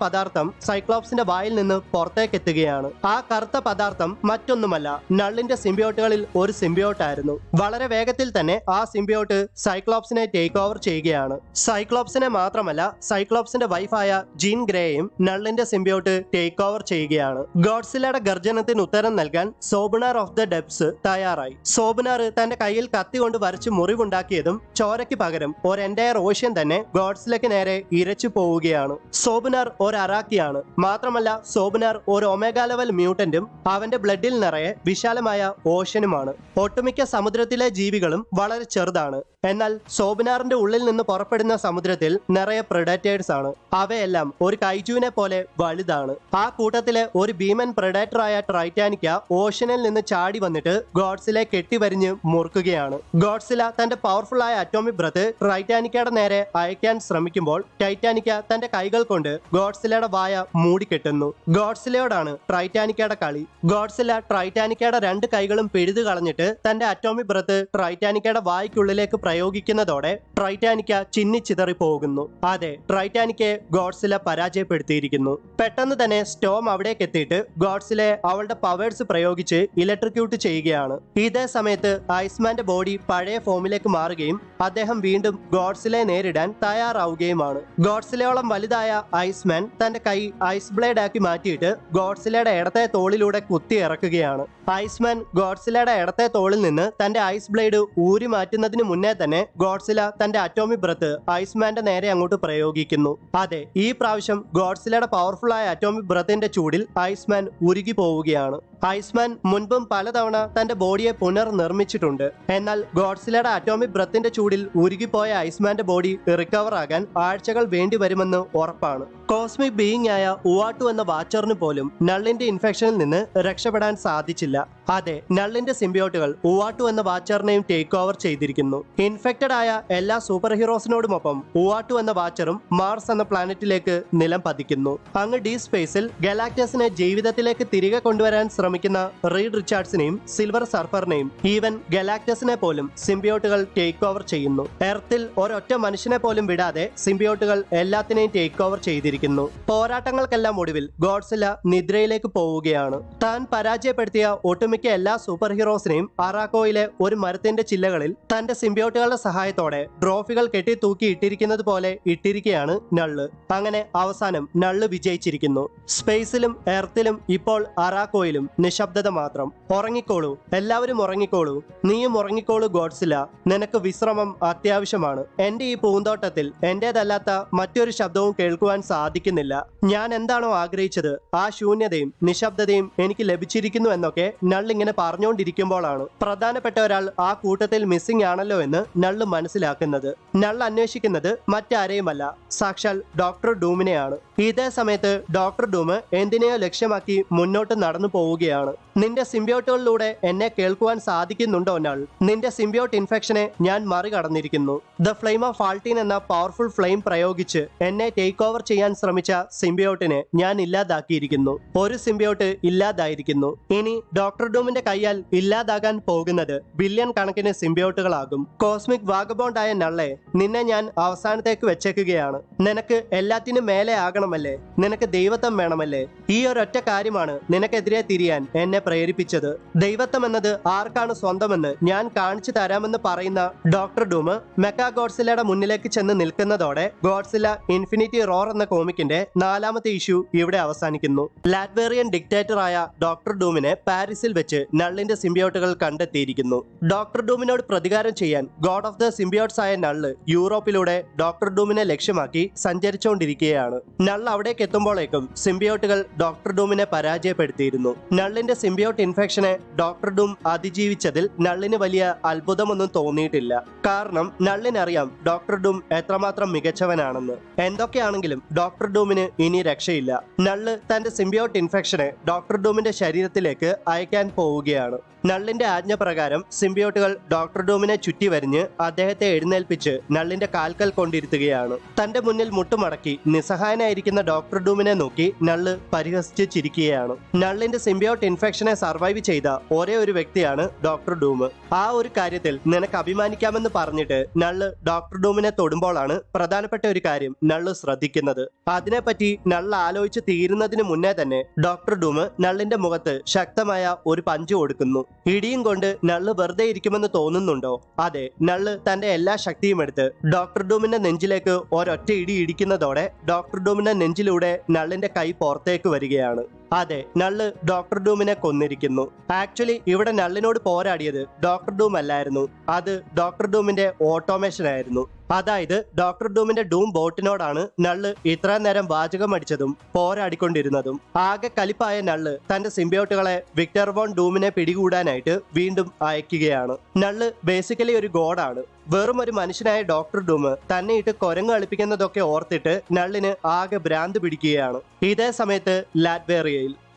പദാർത്ഥം സൈക്ലോപ്സിന്റെ വായിൽ നിന്ന് പുറത്തേക്ക് എത്തുകയാണ്. ആ കറുത്ത പദാർത്ഥം മറ്റൊന്നുമല്ല, നള്ളിന്റെ സിംബിയോട്ടുകളിൽ ഒരു സിംബിയോട്ട് ആയിരുന്നു. വളരെ വേഗത്തിൽ തന്നെ ആ സിംബിയോട്ട് സൈക്ലോപ്സിനെ ടേക്ക് ഓവർ ചെയ്യുകയാണ്. സൈക്ലോപ്സിനെ മാത്രമല്ല, സൈക്ലോപ്സിന്റെ വൈഫായ ജീൻ ഗ്രേയും നള്ളിന്റെ സിംബിയോട്ട് ടേക്ക് ഓവർ ചെയ്യുകയാണ്. ഗോഡ്സിലയുടെ ഗർജനത്തിന് ഉത്തരം നൽകാൻ സോബനാർ ഓഫ് ദ ഡെപ്സ് തയ്യാറായി. സോബനാർ തന്റെ കയ്യിൽ കത്തി കൊണ്ട് വരച്ച് മുറിവുണ്ടാക്കിയതും ചോരയ്ക്ക് പകരം ഒരു എൻറ്റയർ ഓഷ്യൻ തന്നെ ഗോഡ്സിലയ്ക്ക് നേരെ ഇരച്ചു പോവുകയാണ്. സോബനാർ ഒരു അറാക്കിയാണ്. മാത്രമല്ല സോബനാർ ഒരു ഒമേഗ ലെവൽ മ്യൂട്ടന്റും അവന്റെ ബ്ലഡിൽ നിറയെ വിശാലമായ ഓഷ്യനുമാണ്. ഒട്ടുമിക്ക സമുദ്രത്തിലെ ജീവികളും വളരെ ചെറുതാണ്. എന്നാൽ സോബനാറിന്റെ ഉള്ളിൽ നിന്ന് പുറപ്പെടുന്ന സമുദ്രത്തിൽ നിറയെ പ്രെഡേറ്റേഴ്സ് ആണ്. അവയെല്ലാം ഒരു കൈജുവിനെ പോലെ വലുതാണ്. ആ കൂട്ടത്തിലെ ഒരു ഭീമൻ പ്രെഡേറ്ററായ ട്രൈറ്റാനിക്ക ഓഷ്യനിൽ നിന്ന് ചാടി വന്നിട്ട് ഗോഡ്സിലെ കെട്ടിവരിഞ്ഞ് മുറുക്കുകയാണ്. ഗോഡ്സില തന്റെ പവർഫുൾ ആയ അറ്റോമിക് ബ്രത്ത് ടൈറ്റാനിക്കയുടെ നേരെ അയക്കാൻ ശ്രമിക്കുമ്പോൾ ടൈറ്റാനിക്ക തന്റെ കൈകൾ കൊണ്ട് ഗോഡ്സിലയുടെ വായ മൂടിക്കെട്ടുന്നു. ഗോഡ്സിലയോടാണ് ടൈറ്റാനിക്കയുടെ കളി. ഗോഡ്സില ടൈറ്റാനിക്കയുടെ രണ്ട് കൈകളും പിഴുതു കളഞ്ഞിട്ട് തന്റെ അറ്റോമിക് ബ്രത്ത് ടൈറ്റാനിക്കയുടെ വായ്ക്കുള്ളിലേക്ക് പ്രയോഗിക്കുന്നതോടെ ടൈറ്റാനിക്ക ചിന്നിച്ചിതറി പോകുന്നു. അതെ, ടൈറ്റാനിക്കയെ ഗോഡ്സില പരാജയപ്പെടുത്തിയിരിക്കുന്നു. പെട്ടെന്ന് തന്നെ സ്റ്റോം അവിടേക്ക് എത്തിയിട്ട് ഗോഡ്സിലെ അവളുടെ പവേഴ്സ് പ്രയോഗിച്ച് ഇലക്ട്രിക്യൂട്ട് ചെയ്യുകയാണ്. ഇതേ സമയത്ത് ഐസ്മാന്റെ ബോഡി പഴയ ഫോമിലേക്ക് മാറുകയും അദ്ദേഹം വീണ്ടും ഗോഡ്സിലയെ നേരിടാൻ തയ്യാറാവുകയുമാണ്. ഗോഡ്സിലയോളം വലുതായ ഐസ്മാൻ തന്റെ കൈ ഐസ് ബ്ലേഡ് ആക്കി മാറ്റിയിട്ട് ഗോഡ്സിലയുടെ ഇടത്തെ തോളിലൂടെ കുത്തി ഇറക്കുകയാണ്. ഐസ്മാൻ ഗോഡ്സിലയുടെ ഇടത്തെ തോളിൽ നിന്ന് തന്റെ ഐസ് ബ്ലേഡ് ഊരി മാറ്റുന്നതിന് മുന്നേ തന്നെ ഗോഡ്സില തന്റെ അറ്റോമിക് ബ്രത്ത് ഐസ്മാന്റെ നേരെ അങ്ങോട്ട് പ്രയോഗിക്കുന്നു. അതെ, ഈ പ്രാവശ്യം ഗോഡ്സിലയുടെ പവർഫുൾ ആയ അറ്റോമിക് ബ്രത്തിന്റെ ചൂടിൽ ഐസ്മാൻ ഉരുകി പോവുകയാണ്. ഐസ്മാൻ മുൻപും പലതവണ തന്റെ ബോഡിയെ പുനർനിർമ്മിച്ചിട്ടുണ്ട്. എന്നാൽ ഗോഡ്സിലയുടെ അറ്റോമിക് ബ്രത്തിന്റെ ചൂടിൽ ഉരുകിപ്പോയ ഐസ്മാന്റെ ബോഡി റിക്കവർ ആകാൻ ആഴ്ചകൾ വേണ്ടി വരുമെന്ന് ഉറപ്പാണ്. കോസ്മിക് ബീയിങ് ആയ ഉവാട്ടു എന്ന വാച്ചറിന് പോലും നള്ളിന്റെ ഇൻഫെക്ഷനിൽ നിന്ന് രക്ഷപ്പെടാൻ സാധിച്ചില്ല. അതെ, നള്ളിന്റെ സിംബിയോട്ടുകൾ ഉവാട്ടു എന്ന വാച്ചറിനെയും ടേക്ക് ഓവർ ചെയ്തിരിക്കുന്നു. ഇൻഫെക്റ്റഡ് ആയ എല്ലാ സൂപ്പർ ഹീറോസിനോടുമൊപ്പം ഉവാട്ടു എന്ന വാച്ചറും മാർസ് എന്ന പ്ലാനറ്റിലേക്ക് നിലം പതിക്കുന്നു. അങ്ങ് ഡീപ് സ്പേസിൽ ഗലാക്ടസിനെ ജീവിതത്തിലേക്ക് തിരികെ കൊണ്ടുവരാൻ ശ്രമിക്കുന്ന റീഡ് റിച്ചാർഡ്സിനെയും സിൽവർ സർഫറിനെയും ഈവൻ ഗലാക്ടസിനെ പോലും സിംബിയോട്ടുകൾ ടേക്ക് ഓവർ ചെയ്യുന്നു. എർത്തിൽ ഒരൊറ്റ മനുഷ്യനെ പോലും വിടാതെ സിംബിയോട്ടുകൾ എല്ലാത്തിനെയും ടേക്ക് ഓവർ ചെയ്തിരിക്കുന്നു. പോരാട്ടങ്ങൾക്കെല്ലാം ഒടുവിൽ ഗോഡ്സില നിദ്രയിലേക്ക് പോവുകയാണ്. താൻ പരാജയപ്പെടുത്തിയ ഒട്ടുമിക്ക എല്ലാ സൂപ്പർ ഹീറോസിനെയും അറാക്കോയിലെ ഒരു മരത്തിന്റെ ചില്ലകളിൽ തന്റെ സിംബിയോട്ടുകളുടെ സഹായത്തോടെ ട്രോഫികൾ കെട്ടി തൂക്കി ഇട്ടിരിക്കുന്നത് പോലെ ഇട്ടിരിക്കുകയാണ് നള്ള്. അങ്ങനെ അവസാനം നള്ള് വിജയിച്ചിരിക്കുന്നു. സ്പേസിലും എർത്തിലും ഇപ്പോൾ അറാക്കോയിലും നിശബ്ദത മാത്രം. ഉറങ്ങിക്കോളൂ, എല്ലാവരും ഉറങ്ങിക്കോളൂ, നീയും ഉറങ്ങിക്കോളൂ ഗോഡ്സില, നിനക്ക് വിശ്രമം അത്യാവശ്യമാണ്. എന്റെ ഈ പൂന്തോട്ടത്തിൽ എന്റേതല്ലാത്ത മറ്റൊരു ശബ്ദവും കേൾക്കുവാൻ സാധിക്കുന്നില്ല. ഞാൻ എന്താണോ ആഗ്രഹിച്ചത് ആ ശൂന്യതയും നിശബ്ദതയും എനിക്ക് ലഭിച്ചിരിക്കുന്നു എന്നൊക്കെ നള്ളിങ്ങനെ പറഞ്ഞുകൊണ്ടിരിക്കുമ്പോഴാണ് പ്രധാനപ്പെട്ട ഒരാൾ ആ കൂട്ടത്തിൽ മിസ്സിംഗ് ആണല്ലോ എന്ന് നള്ള് മനസ്സിലാക്കുന്നത്. നള്ള് അന്വേഷിക്കുന്നത് മറ്റാരെയുമല്ല, സാക്ഷാൽ ഡോക്ടർ ഡൂമിനെയാണ്. ഇതേ സമയത്ത് ഡോക്ടർ ഡൂം എന്തിനെയോ ലക്ഷ്യമാക്കി മുന്നോട്ട് നടന്നു പോവുകയാണ്. നിന്റെ സിംബിയോട്ടുകളിലൂടെ എന്നെ കേൾക്കുവാൻ സാധിക്കുന്നുണ്ടോ നൾ? നിന്റെ സിംബിയോട്ട് ഇൻഫെക്ഷനെ ഞാൻ മറികടന്നിരിക്കുന്നു. ദ ഫ്ലെയിം ഓഫ് ഫാൾട്ടീൻ എന്ന പവർഫുൾ ഫ്ലെയിം പ്രയോഗിച്ച് എന്നെ ടേക്ക് ഓവർ ചെയ്യാൻ ശ്രമിച്ച സിംബിയോട്ടിനെ ഞാൻ ഇല്ലാതാക്കിയിരിക്കുന്നു. ഒരു സിംബിയോട്ട് ഇല്ലാതായിരിക്കുന്നു. ഇനി ഡോക്ടർ ഡൂമിന്റെ കൈയാൽ ഇല്ലാതാകാൻ പോകുന്നത് ബില്യൺ കണക്കിന് സിംബിയോട്ടുകളാകും. കോസ്മിക് വാഗബോണ്ടായ നള്ളെ, നിന്നെ ഞാൻ അവസാനത്തേക്ക് വെച്ചേക്കുകയാണ്. നിനക്ക് എല്ലാത്തിനും മേലെ ആകണമല്ലേ? നിനക്ക് ദൈവത്വം വേണമല്ലേ? ഈ ഒരൊറ്റ കാര്യമാണ് നിനക്കെതിരെ തിരിയാൻ എന്നെ പ്രേരിപ്പിച്ചത്. ദൈവത്വം എന്നത് ആർക്കാണ് സ്വന്തമെന്ന് ഞാൻ കാണിച്ചു തരാമെന്ന് പറയുന്ന ഡോക്ടർ ഡൂം മെക്കാ ഗോഡ്സിലയുടെ മുന്നിലേക്ക് ചെന്ന് നിൽക്കുന്നതോടെ ഗോഡ്സില ഇൻഫിനിറ്റി റോർ എന്ന കോമിക്കിന്റെ 4ാമത്തെ ഇഷ്യൂ ഇവിടെ അവസാനിക്കുന്നു. ലാറ്റ്വേറിയൻ ഡിക്റ്റേറ്ററായ ഡോക്ടർ ഡൂമിനെ പാരീസിൽ വെച്ച് നള്ളിന്റെ സിംബിയോട്ടുകൾ കണ്ടെത്തിയിരിക്കുന്നു. ഡോക്ടർ ഡൂമിനോട് പ്രതികാരം ചെയ്യാൻ ഗോഡ് ഓഫ് ദ സിംബിയോട്ട്സ് ആയ നള്ള് യൂറോപ്പിലൂടെ ഡോക്ടർ ഡൂമിനെ ലക്ഷ്യമാക്കി സഞ്ചരിച്ചുകൊണ്ടിരിക്കുകയാണ്. നള്ള് അവിടേക്ക് എത്തുമ്പോഴേക്കും സിംബിയോട്ടുകൾ ഡോക്ടർ ഡൂമിനെ പരാജയപ്പെടുത്തിയിരുന്നു. നള്ളിന്റെ സിംബിയോട്ട് ഇൻഫെക്ഷനെ ഡോക്ടർ ഡൂം അതിജീവിച്ചതിൽ നള്ളിന് വലിയ അത്ഭുതമൊന്നും തോന്നിയിട്ടില്ല. കാരണം നള്ളിനറിയാം ഡോക്ടർ ഡൂം എത്രമാത്രം മികച്ചവനാണെന്ന്. എന്തൊക്കെയാണെങ്കിലും ഡോക്ടർ ഡൂമിന് ഇനി രക്ഷയില്ല. നള്ള് തന്റെ സിംബിയോട്ട് ഇൻഫെക്ഷനെ ഡോക്ടർ ഡൂമിന്റെ ശരീരത്തിലേക്ക് അയക്കാൻ പോവുകയാണ്. നള്ളിന്റെ ആജ്ഞ പ്രകാരം സിംബിയോട്ടുകൾ ഡോക്ടർ ഡൂമിനെ ചുറ്റി വരിഞ്ഞ് അദ്ദേഹത്തെ എഴുന്നേൽപ്പിച്ച് നള്ളിന്റെ കാൽക്കൽ കൊണ്ടിരുത്തുകയാണ്. തന്റെ മുന്നിൽ മുട്ടുമടക്കി നിസ്സഹായനായിരിക്കുന്ന ഡോക്ടർ ഡൂമിനെ നോക്കി നള്ള് പരിഹസിച്ച് ചിരിക്കുകയാണ്. നള്ളിന്റെ സിംബിയോട്ട് ഇൻഫെക്ഷനെ സർവൈവ് ചെയ്ത ഒരേ ഒരു വ്യക്തിയാണ് ഡോക്ടർ ഡൂം. ആ ഒരു കാര്യത്തിൽ നിനക്ക് അഭിമാനിക്കാമെന്ന് പറഞ്ഞിട്ട് നള്ള് ഡോക്ടർ ഡൂമിനെ തൊടുമ്പോഴാണ് പ്രധാനപ്പെട്ട ഒരു കാര്യം നള്ള് ശ്രദ്ധിക്കുന്നത്. അതിനെപ്പറ്റി നള്ള് ആലോചിച്ച് തീരുന്നതിന് മുന്നേ തന്നെ ഡോക്ടർ ഡൂം നള്ളിന്റെ മുഖത്ത് ശക്തമായ ഒരു പഞ്ച് കൊടുക്കുന്നു. ഇടിയും കൊണ്ട് നള്ള് വെറുതെ ഇരിക്കുമെന്ന് തോന്നുന്നുണ്ടോ? അതെ, നള്ള് തന്റെ എല്ലാ ശക്തിയും എടുത്ത് ഡോക്ടർ ഡൂമിന്റെ നെഞ്ചിലേക്ക് ഒരൊറ്റ ഇടി ഇടിക്കുന്നതോടെ ഡോക്ടർ ഡൂമിന്റെ നെഞ്ചിലൂടെ നള്ളിന്റെ കൈ പുറത്തേക്ക് വരികയാണ്. അതെ, നള്ള് ഡോക്ടർ ഡൂമിനെ കൊന്നിരിക്കുന്നു. ആക്ച്വലി ഇവിടെ നള്ളിനോട് പോരാടിയത് ഡോക്ടർ ഡൂം അല്ലായിരുന്നു, അത് ഡോക്ടർ ഡൂമിന്റെ ഓട്ടോമേഷൻ ആയിരുന്നു. അതായത് ഡോക്ടർ ഡൂമിന്റെ ഡൂം ബോട്ടിനോടാണ് നള്ള് ഇത്രയും നേരം വാചകം അടിച്ചതും പോരാടിക്കൊണ്ടിരുന്നതും. ആകെ കലിപ്പായ നള്ള് തന്റെ സിംബിയോട്ടുകളെ വിക്ടർ വോൺ ഡൂമിനെ പിടികൂടാനായിട്ട് വീണ്ടും അയക്കുകയാണ്. നള്ള് ബേസിക്കലി ഒരു ഗോഡാണ്. വെറും ഒരു മനുഷ്യനായ ഡോക്ടർ ഡൂം തന്നെ ഇട്ട് കൊരങ്ങ് കളിപ്പിക്കുന്നതൊക്കെ ഓർത്തിട്ട് നള്ളിന് ആകെ ഭ്രാന്ത് പിടിക്കുകയാണ്. ഇതേ സമയത്ത്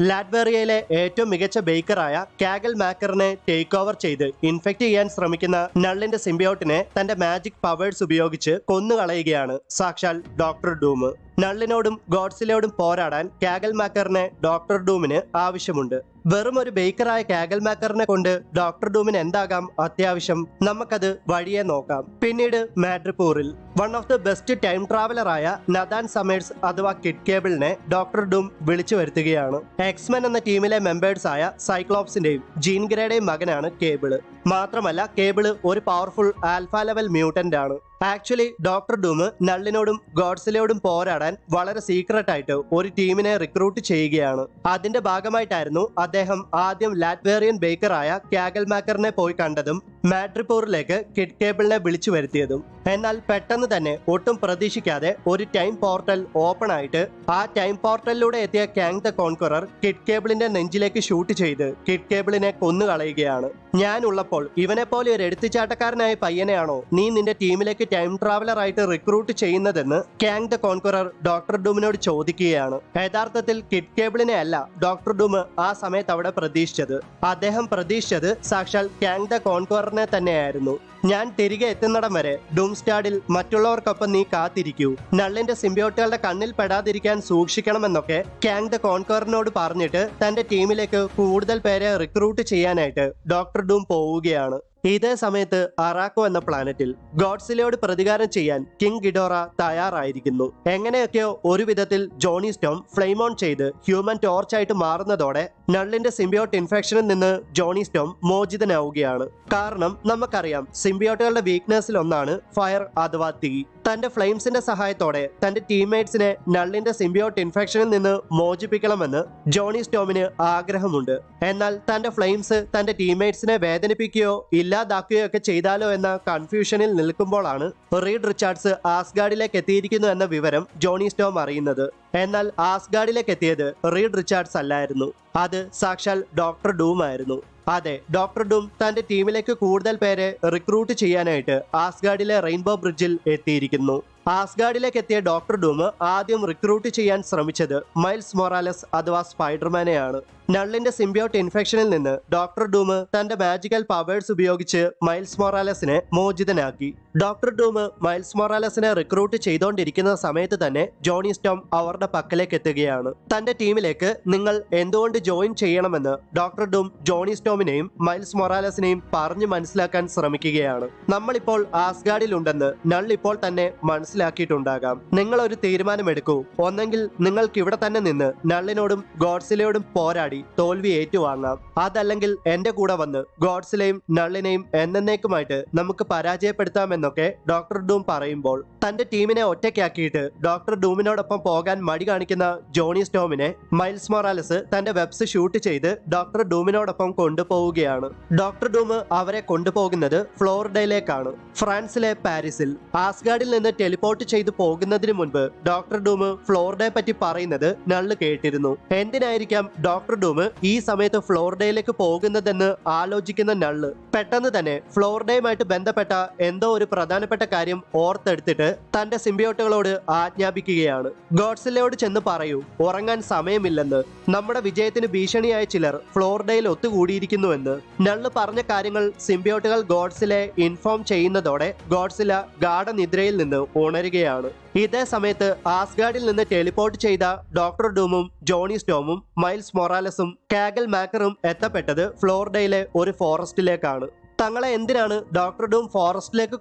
ലാറ്റ്വേറിയയിലെ ഏറ്റവും മികച്ച ബേക്കറായ കാഗൽ മാക്കറിനെ ടേക്ക് ഓവർ ചെയ്ത് ഇൻഫെക്ട് ചെയ്യാൻ ശ്രമിക്കുന്ന നള്ളിന്റെ സിംബിയോട്ടിനെ തന്റെ മാജിക് പവേഴ്സ് ഉപയോഗിച്ച് കൊന്നുകളയുകയാണ് സാക്ഷാൽ ഡോക്ടർ ഡൂം. നള്ളിനോടും ഗോഡ്സിലയോടും പോരാടാൻ കാഗൽ മാക്കറിനെ ഡോക്ടർ ഡൂമിന് ആവശ്യമുണ്ട്. വെറും ഒരു ബേക്കറായ കാഗൽ മാക്കറിനെ കൊണ്ട് ഡോക്ടർ ഡൂമിന് എന്താകാം അത്യാവശ്യം? നമുക്കത് വഴിയെ നോക്കാം. പിന്നീട് മാഡ്രിപ്പൂറിൽ one of the best time ട്രാവലറായ നഥാൻ സമേഴ്സ് അഥവാ കിഡ് കേബിളിനെ ഡോക്ടർ ഡൂം വിളിച്ചു വരുത്തുകയാണ്. എക്സ്മെൻ എന്ന ടീമിലെ മെമ്പേഴ്സ് ആയ സൈക്ലോപ്സിന്റെയും ജീൻ ഗ്രേയുടെയും മകനാണ് കേബിള്. മാത്രമല്ല കേബിള് ഒരു പവർഫുൾ ആൽഫ ലെവൽ മ്യൂട്ടന്റ് ആണ്. ആക്ച്വലി ഡോക്ടർ ഡൂം നള്ളിനോടും ഗോഡ്സിലയോടും പോരാടാൻ വളരെ സീക്രട്ട് ആയിട്ട് ഒരു ടീമിനെ റിക്രൂട്ട് ചെയ്യുകയാണ്. അതിന്റെ ഭാഗമായിട്ടായിരുന്നു അദ്ദേഹം ആദ്യം ലാറ്റ്വേറിയൻ ബേക്കറായ ക്യാഗൽമാക്കറിനെ പോയി കണ്ടതും മാഡ്രിപ്പോറിലേക്ക് കിഡ് കേബിളിനെ വിളിച്ചു വരുത്തിയതും. എന്നാൽ പെട്ടെന്ന് തന്നെ ഒട്ടും പ്രതീക്ഷിക്കാതെ ഒരു ടൈം പോർട്ടൽ ഓപ്പൺ ആയിട്ട് ആ ടൈം പോർട്ടലിലൂടെ എത്തിയ കാങ് ദ കോൺക്വറർ കിഡ് കേബിളിന്റെ നെഞ്ചിലേക്ക് ഷൂട്ട് ചെയ്ത് കിഡ് കേബിളിനെ കൊന്നുകളയുകയാണ്. ഞാൻ ഉള്ളപ്പോൾ ഇവനെ പോലെ ഒരു എടുത്തുചാട്ടക്കാരനായ പയ്യനെയാണോ നീ നിന്റെ ടീമിലേക്ക് ടൈം ട്രാവലർ ആയിട്ട് റിക്രൂട്ട് ചെയ്യുന്നതെന്ന് കാങ് ദ കോൺക്വറർ ഡോക്ടർ ഡൂമിനോട് ചോദിക്കുകയാണ്. യഥാർത്ഥത്തിൽ കിഡ് കേബിളിനെ അല്ല ഡോക്ടർ ഡൂം ആ സമയത്ത് അവിടെ പ്രതീക്ഷിച്ചത്. അദ്ദേഹം പ്രതീക്ഷിച്ചത് സാക്ഷാൽ കാങ് ദ കോൺക്വററിനെ തന്നെയായിരുന്നു. ഞാൻ തിരികെ എത്തുന്നിടം വരെ ഡൂംസ്റ്റാഡിൽ മറ്റുള്ളവർക്കൊപ്പം നീ കാത്തിരിക്കൂ, നള്ളിന്റെ സിംബിയോട്ടുകളുടെ കണ്ണിൽ പെടാതിരിക്കാൻ സൂക്ഷിക്കണമെന്നൊക്കെ കാങ് ദ കോൺക്വററിനോട് പറഞ്ഞിട്ട് തന്റെ ടീമിലേക്ക് കൂടുതൽ പേരെ റിക്രൂട്ട് ചെയ്യാനായിട്ട് ഡോക്ടർ ഡൂം പോവുകയാണ്. ഇതേ സമയത്ത് അറാക്കോ എന്ന പ്ലാനറ്റിൽ ഗോഡ്സിലയോട് പ്രതികാരം ചെയ്യാൻ കിങ് ഗിഡോറ തയ്യാറായിരിക്കുന്നു. എങ്ങനെയൊക്കെയോ ഒരു വിധത്തിൽ ജോണി സ്റ്റോം ഫ്ലെയിം ഓൺ ചെയ്ത് ഹ്യൂമൻ ടോർച്ചായിട്ട് മാറുന്നതോടെ നള്ളിന്റെ സിംബിയോട്ട് ഇൻഫെക്ഷനിൽ നിന്ന് ജോണി സ്റ്റോം മോചിതനാവുകയാണ്. കാരണം നമുക്കറിയാം സിംബിയോട്ടുകളുടെ വീക്ക്നെസ്സിൽ ഒന്നാണ് ഫയർ അഥവാ തീ. തന്റെ ഫ്ലെയിംസിന്റെ സഹായത്തോടെ തന്റെ ടീംമേറ്റ്സിനെ നള്ളിന്റെ സിംബിയോട്ട് ഇൻഫെക്ഷനിൽ നിന്ന് മോചിപ്പിക്കണമെന്ന് ജോണി സ്റ്റോമിന് ആഗ്രഹമുണ്ട്. എന്നാൽ തന്റെ ഫ്ലെയിംസ് തന്റെ ടീംമേറ്റ്സിനെ വേദനിപ്പിക്കുകയോ ഇല്ലാതാക്കുകയോ ഒക്കെ ചെയ്താലോ എന്ന കൺഫ്യൂഷനിൽ നിൽക്കുമ്പോഴാണ് റീഡ് റിച്ചാർഡ്സ് ആസ്ഗാർഡിലേക്ക് എത്തിയിരിക്കുന്നു എന്ന വിവരം ജോണി സ്റ്റോം അറിയുന്നത്. എന്നാൽ ആസ്ഗാർഡിലേക്ക് എത്തിയത് റീഡ് റിച്ചാർഡ്സ് അല്ലായിരുന്നു, അത് സാക്ഷാൽ ഡോക്ടർ ഡൂം ആയിരുന്നു. അതെ, ഡോക്ടർ ഡൂം തന്റെ ടീമിലേക്ക് കൂടുതൽ പേരെ റിക്രൂട്ട് ചെയ്യാനായിട്ട് ആസ്ഗാർഡിലെ റെയിൻബോ ബ്രിഡ്ജിൽ എത്തിയിരിക്കുന്നു. ആസ്ഗാർഡിലേക്ക് എത്തിയ ഡോക്ടർ ഡൂം ആദ്യം റിക്രൂട്ട് ചെയ്യാൻ ശ്രമിച്ചത് മൈൽസ് മൊറാലസ് അഥവാ സ്പൈഡർമാനെയാണ്. നള്ളിന്റെ സിംബിയോട്ട് ഇൻഫെക്ഷനിൽ നിന്ന് ഡോക്ടർ ഡൂം തന്റെ മാജിക്കൽ പവേഴ്സ് ഉപയോഗിച്ച് മൈൽസ് മൊറാലസിനെ മോചിതനാക്കി. ഡോക്ടർ ഡൂം മൈൽസ് മൊറാലസിനെ റിക്രൂട്ട് ചെയ്തുകൊണ്ടിരിക്കുന്ന സമയത്ത് തന്നെ ജോണി സ്റ്റോം അവരുടെ പക്കലേക്ക് എത്തുകയാണ്. തന്റെ ടീമിലേക്ക് നിങ്ങൾ എന്തുകൊണ്ട് ജോയിൻ ചെയ്യണമെന്ന് ഡോക്ടർ ഡൂം ജോണി സ്റ്റോമിനെയും മൈൽസ് മൊറാലസിനെയും പറഞ്ഞു മനസ്സിലാക്കാൻ ശ്രമിക്കുകയാണ്. നമ്മളിപ്പോൾ ആസ്ഗാർഡിൽ ഉണ്ടെന്ന് നൾ ഇപ്പോൾ തന്നെ മനസ്സിലാക്കിയിട്ടുണ്ടാകാം. നിങ്ങൾ ഒരു തീരുമാനമെടുക്കൂ. ഒന്നെങ്കിൽ നിങ്ങൾക്ക് ഇവിടെ തന്നെ നിന്ന് നള്ളിനോടും ഗോഡ്സിലയോടും പോരാടി തോൽവി ഏറ്റുവാങ്ങാം, അതല്ലെങ്കിൽ എന്റെ കൂടെ വന്ന് ഗോഡ്സിലെയും നള്ളിനെയും എന്നേക്കുമായിട്ട് നമുക്ക് പരാജയപ്പെടുത്താമെന്നൊക്കെ ഡോക്ടർ ഡൂം പറയുമ്പോൾ തന്റെ ടീമിനെ ഒറ്റയ്ക്കാക്കിയിട്ട് ഡോക്ടർ ഡൂമിനോടൊപ്പം പോകാൻ മടി കാണിക്കുന്ന ജോണി സ്റ്റോമിനെ മൈൽസ് മൊറാലസ് തന്റെ വെബ്സ് ഷൂട്ട് ചെയ്ത് ഡോക്ടർ ഡൂമിനോടൊപ്പം കൊണ്ടുപോവുകയാണ്. ഡോക്ടർ ഡൂം അവരെ കൊണ്ടുപോകുന്നത് ഫ്ലോറിഡയിലേക്കാണ്, ഫ്രാൻസിലെ പാരീസിൽ. ആസ്ഗാർഡിൽ നിന്ന് ടെലിപ്പോർട്ട് ചെയ്തു പോകുന്നതിന് മുൻപ് ഡോക്ടർ ഡൂം ഫ്ലോറിഡയെ പറ്റി പറയുന്നത് നള്ള് കേട്ടിരുന്നു. എന്തിനായിരിക്കാം ഡോക്ടർ ഡൂം ഈ സമയത്ത് ഫ്ലോറിഡയിലേക്ക് പോകുന്നതെന്ന് ആലോചിക്കുന്ന നള്ള് പെട്ടെന്ന് തന്നെ ഫ്ലോറിഡയുമായിട്ട് ബന്ധപ്പെട്ട എന്തോ ഒരു പ്രധാനപ്പെട്ട കാര്യം ഓർത്തെടുത്തിട്ട് തന്റെ സിംബിയോട്ടുകളോട് ആജ്ഞാപിക്കുകയാണ്. ഗോഡ്സിലയോട് ചെന്ന് പറയൂ, ഉറങ്ങാൻ സമയമില്ലെന്ന്. നമ്മുടെ വിജയത്തിന് ഭീഷണിയായ ചിലർ ഫ്ലോറിഡയിൽ ഒത്തുകൂടിയിരിക്കുന്നുവെന്ന്. നള്ള് പറഞ്ഞ കാര്യങ്ങൾ സിംബിയോട്ടുകൾ ഗോഡ്സിലെ ഇൻഫോം ചെയ്യുന്നതോടെ ഗോഡ്സില ഗാഢനിദ്രയിൽ നിന്ന് ഉണരുകയാണ്. ഇതേ സമയത്ത് ആസ്ഗാർഡിൽ നിന്ന് ടെലിപ്പോർട്ട് ചെയ്ത ഡോക്ടർ ഡൂമും ജോണി സ്റ്റോമും മൈൽസ് മൊറാലസും കാഗൽ മാക്കറും എത്തപ്പെട്ടത് ഫ്ലോറിഡയിലെ ഒരു ഫോറസ്റ്റിലേക്കാണ്. തങ്ങളെ എന്തിനാണ് ഡോക്ടർ ഡൂം ഫോറസ്റ്റിലേക്ക്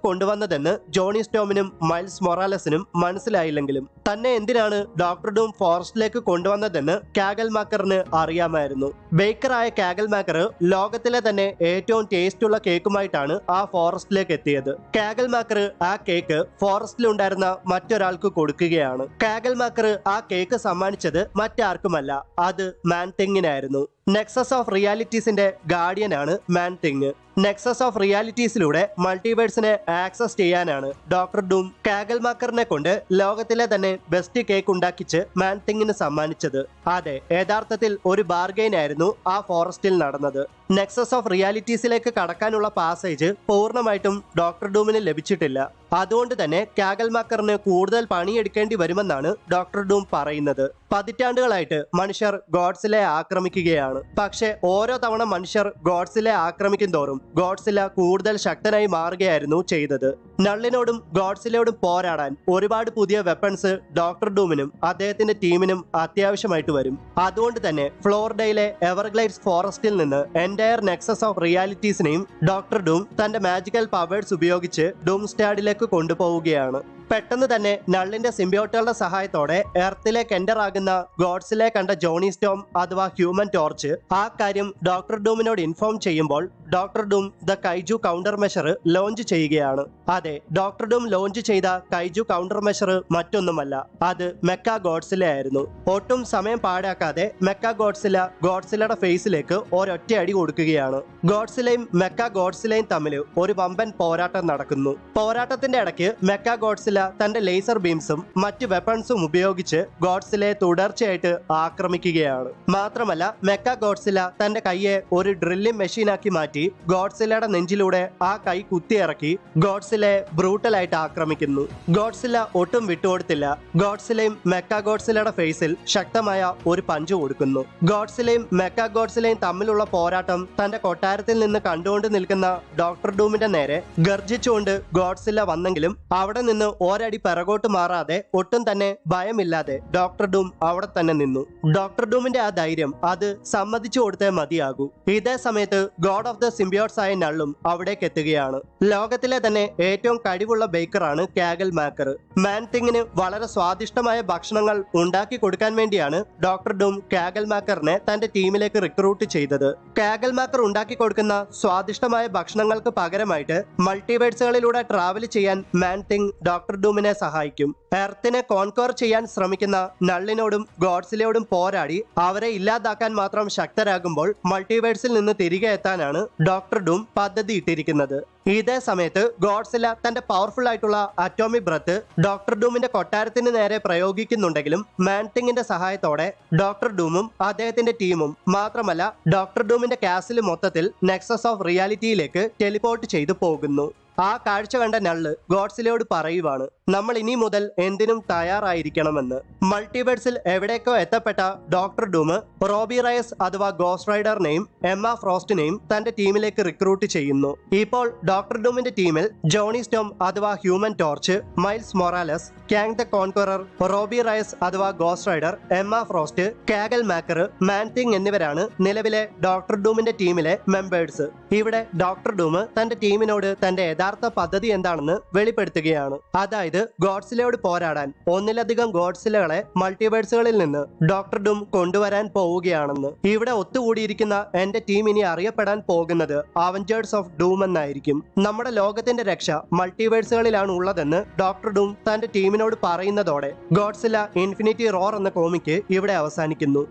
കൊണ്ടുവന്നതെന്ന് ജോണി സ്റ്റോമിനും മൈൽസ് മൊറാലസിനും മനസ്സിലായില്ലെങ്കിലും തന്നെ എന്തിനാണ് ഡോക്ടർ ഡൂം ഫോറസ്റ്റിലേക്ക് കൊണ്ടുവന്നതെന്ന് കാഗൽ മാക്കറിന് അറിയാമായിരുന്നു. ബേക്കറായ കാഗൽ മാക്കർ ലോകത്തിലെ തന്നെ ഏറ്റവും ടേസ്റ്റ് ഉള്ള കേക്കുമായിട്ടാണ് ആ ഫോറസ്റ്റിലേക്ക് എത്തിയത്. കാഗൽ മാക്കർ ആ കേക്ക് ഫോറസ്റ്റിലുണ്ടായിരുന്ന മറ്റൊരാൾക്ക് കൊടുക്കുകയാണ്. കാഗൽ മാക്കർ ആ കേക്ക് സമ്മാനിച്ചത് മറ്റാർക്കുമല്ല, അത് മാൻതിങ്ങിനായിരുന്നു. നെക്സസ് ഓഫ് റിയാലിറ്റീസിന്റെ ഗാർഡിയനാണ് മാൻതിങ്. നെക്സസ് ഓഫ് റിയാലിറ്റീസിലൂടെ മൾട്ടിവേഴ്സിനെ ആക്സസ് ചെയ്യാനാണ് ഡോക്ടർ ഡൂം കാഗൽ മാക്കറിനെ കൊണ്ട് ലോകത്തിലെ തന്നെ ബെസ്റ്റ് കേക്ക് ഉണ്ടാക്കിച്ച് മാൻതിങ്ങിന് സമ്മാനിച്ചത്. അതെ, യഥാർത്ഥത്തിൽ ഒരു ബാർഗെയിൻ ആയിരുന്നു ആ ഫോറസ്റ്റിൽ നടന്നത്. നെക്സസ് ഓഫ് റിയാലിറ്റീസിലേക്ക് കടക്കാനുള്ള പാസേജ് പൂർണ്ണമായിട്ടും ഡോക്ടർ ഡൂമിന് ലഭിച്ചിട്ടില്ല. അതുകൊണ്ട് തന്നെ കാഗൽ മാക്കറിന് കൂടുതൽ പണിയെടുക്കേണ്ടി വരുമെന്നാണ് ഡോക്ടർ ഡൂം പറയുന്നത്. പതിറ്റാണ്ടുകളായിട്ട് മനുഷ്യർ ഗോഡ്സിലെ ആക്രമിക്കുകയാണ്. പക്ഷെ ഓരോ തവണ മനുഷ്യർ ഗോഡ്സിലെ ആക്രമിക്കും തോറും ഗോഡ്സില കൂടുതൽ ശക്തനായി മാറുകയായിരുന്നു ചെയ്തത്. നള്ളിനോടും ഗോഡ്സിലയോടും പോരാടാൻ ഒരുപാട് പുതിയ വെപ്പൺസ് ഡോക്ടർ ഡൂമിനും അദ്ദേഹത്തിന്റെ ടീമിനും അത്യാവശ്യമായിട്ട് വരും. അതുകൊണ്ട് തന്നെ ഫ്ലോറിഡയിലെ എവർഗ്ലൈഡ്സ് ഫോറസ്റ്റിൽ നിന്ന് എൻറ്റയർ നെക്സസ് ഓഫ് റിയാലിറ്റീസിനെയും ഡോക്ടർ ഡൂം തന്റെ മാജിക്കൽ പവേഴ്സ് ഉപയോഗിച്ച് ഡൂംസ്റ്റാഡിലേക്ക് കൊണ്ടുപോവുകയാണ്. പെട്ടെന്ന് തന്നെ നള്ളിന്റെ സിംബിയോട്ടുകളുടെ സഹായത്തോടെ എർത്തിലേക്ക് എൻ്റർ ആകുന്ന ഗോഡ്സിലെ കണ്ട ജോണി സ്റ്റോം അഥവാ ഹ്യൂമൻ ടോർച്ച് ആ കാര്യം ഡോക്ടർ ഡൂമിനോട് ഇൻഫോം ചെയ്യുമ്പോൾ doctor dome the കൈജു counter measure launch ചെയ്യുകയാണ്. അതെ, ഡോക്ടർ ഡൂം ലോഞ്ച് ചെയ്ത കൈജു കൗണ്ടർ മെഷർ മറ്റൊന്നുമല്ല, അത് മെക്ക ഗോഡ്സില ആയിരുന്നു. ഒട്ടും സമയം പാഴാക്കാതെ മെക്ക ഗോഡ്സിലയുടെ ഫേസിലേക്ക് ഒരൊറ്റ അടി കൊടുക്കുകയാണ്. ഗോഡ്സിലയും മെക്ക ഗോഡ്സിലയും തമ്മിൽ ഒരു വമ്പൻ പോരാട്ടം നടക്കുന്നു. പോരാട്ടത്തിന്റെ ഇടയ്ക്ക് മെക്ക ഗോഡ്സില തന്റെ ലേസർ ബീംസും മറ്റ് വെപ്പൺസും ഉപയോഗിച്ച് ഗോഡ്സിലയെ തുടർച്ചയായിട്ട് ആക്രമിക്കുകയാണ്. മാത്രമല്ല മെക്ക ഗോഡ്സില തന്റെ കൈയെ ഒരു ഡ്രില്ലിംഗ് മെഷീനാക്കി മാറ്റി ഗോഡ്സിലയുടെ നെഞ്ചിലൂടെ ആ കൈ കുത്തിയിറക്കി ഗോഡ്സിലയെ ബ്രൂട്ടലായിട്ട് ആക്രമിക്കുന്നു. ഗോഡ്സില ഒട്ടും വിട്ടുകൊടുത്തില്ല. ഗോഡ്സിലയും മെക്ക ഗോഡ്സിലയുടെ ഫേസിൽ ശക്തമായ ഒരു പഞ്ച് കൊടുക്കുന്നു. ഗോഡ്സിലയും മെക്ക ഗോഡ്സിലയും തമ്മിലുള്ള പോരാട്ടം തന്റെ കൊട്ടാരത്തിൽ നിന്ന് കണ്ടുകൊണ്ട് നിൽക്കുന്ന ഡോക്ടർ ഡൂമിന്റെ നേരെ ഗർജിച്ചുകൊണ്ട് ഗോഡ്സില വന്നെങ്കിലും അവിടെ നിന്ന് ഒരടി പിറകോട്ട് മാറാതെ ഒട്ടും തന്നെ ഭയമില്ലാതെ ഡോക്ടർ ഡൂം അവിടെ തന്നെ നിന്നു. ഡോക്ടർ ഡൂമിന്റെ ആ ധൈര്യം അത് സമ്മതിച്ചു കൊടുത്തേ മതിയാകൂ. ഇതേ സമയത്ത് ഗോഡ് ഓഫ് ദ സിംബിയോട്സ് ആയ നള്ളും അവിടേക്ക് എത്തുകയാണ്. ലോകത്തിലെ തന്നെ ഏറ്റവും കഴിവുള്ള ബേക്കറാണ് കാഗൽ മാക്കർ. മാൻ തിങ്ങിന് വളരെ സ്വാദിഷ്ടമായ ഭക്ഷണങ്ങൾ ഉണ്ടാക്കി കൊടുക്കാൻ വേണ്ടിയാണ് ഡോക്ടർ ഡൂം കാഗൽ മാക്കറിനെ തന്റെ ടീമിലേക്ക് റിക്രൂട്ട് ചെയ്തത്. കാഗൽ മാക്കർ ഉണ്ടാക്കി കൊടുക്കുന്ന സ്വാദിഷ്ടമായ ഭക്ഷണങ്ങൾക്ക് പകരമായിട്ട് മൾട്ടിവേഴ്സുകളിലൂടെ ട്രാവൽ ചെയ്യാൻ മാൻ തിങ് ഡോക്ടർ ഡൂമിനെ സഹായിക്കും. എർത്തിനെ കോൺക്വർ ചെയ്യാൻ ശ്രമിക്കുന്ന നള്ളിനോടും ഗോഡ്സിലയോടും പോരാടി അവരെ ഇല്ലാതാക്കാൻ മാത്രം ശക്തരാകുമ്പോൾ മൾട്ടിവേഴ്സിൽ നിന്ന് തിരികെ എത്താനാണ് ഡോക്ടർ ഡൂം പദ്ധതി ഇട്ടിരിക്കുന്നത്. ഇതേ സമയത്ത് ഗോഡ്സില തന്റെ പവർഫുൾ ആയിട്ടുള്ള അറ്റോമിക് ബ്രത്ത് ഡോക്ടർ ഡൂമിന്റെ കൊട്ടാരത്തിന് നേരെ പ്രയോഗിക്കുന്നുണ്ടെങ്കിലും മാൻതിങ്ങിന്റെ സഹായത്തോടെ ഡോക്ടർ ഡൂമും അദ്ദേഹത്തിന്റെ ടീമും മാത്രമല്ല ഡോക്ടർ ഡൂമിന്റെ കാസിൽ മൊത്തത്തിൽ നെക്സസ് ഓഫ് റിയാലിറ്റിയിലേക്ക് ടെലിപോർട്ട് ചെയ്തു പോകുന്നു. ആ കാഴ്ച കണ്ട നള്ള് ഗോഡ്സിലയോട് പറയുവാണ്, നമ്മൾ ഇനി മുതൽ എന്തിനും തയ്യാറായിരിക്കണമെന്ന്. മൾട്ടിവേഴ്സിൽ എവിടേക്കോ എത്തപ്പെട്ട ഡോക്ടർ ഡൂം റോബി റയസ് അഥവാ ഗോസ്റ്റ് റൈഡറിനെയും എമ്മ ഫ്രോസ്റ്റിനെയും തന്റെ ടീമിലേക്ക് റിക്രൂട്ട് ചെയ്യുന്നു. ഇപ്പോൾ ഡോക്ടർ ഡൂമിന്റെ ടീമിൽ ജോണി സ്റ്റോം അഥവാ Human Torch, Miles Morales, Kang the Conqueror, Robbie Reyes അഥവാ ഗോസ്റ്റ് റൈഡർ, എമ്മ ഫ്രോസ്റ്റ്, കാഗൽ മാക്കർ, മാൻതിങ് എന്നിവരാണ് നിലവിലെ ഡോക്ടർ ഡൂമിന്റെ ടീമിലെ മെമ്പേഴ്സ്. ഇവിടെ ഡോക്ടർ ഡൂം തന്റെ ടീമിനോട് തന്റെ യഥാർത്ഥ പദ്ധതി എന്താണെന്ന് വെളിപ്പെടുത്തുകയാണ്. അതായത് ഗോഡ്സിലയോട് പോരാടാൻ ഒന്നിലധികം ഗോഡ്സിലകളെ മൾട്ടിവേഴ്സുകളിൽ നിന്ന് ഡോക്ടർ ഡൂം കൊണ്ടുവരാൻ പോവുകയാണെന്ന്. ഇവിടെ ഒത്തുകൂടിയിരിക്കുന്ന എന്റെ ടീം ഇനി അറിയപ്പെടാൻ പോകുന്നത് അവഞ്ചേഴ്സ് ഓഫ് ഡൂം എന്നായിരിക്കും. നമ്മുടെ ലോകത്തിന്റെ രക്ഷ മൾട്ടിവേഴ്സുകളിലാണ് ഉള്ളതെന്ന് ഡോക്ടർ ഡൂം തന്റെ ടീമിനോട് പറയുന്നതോടെ ഗോഡ്സില ഇൻഫിനിറ്റി റോർ എന്ന കോമിക്ക് ഇവിടെ അവസാനിക്കുന്നു.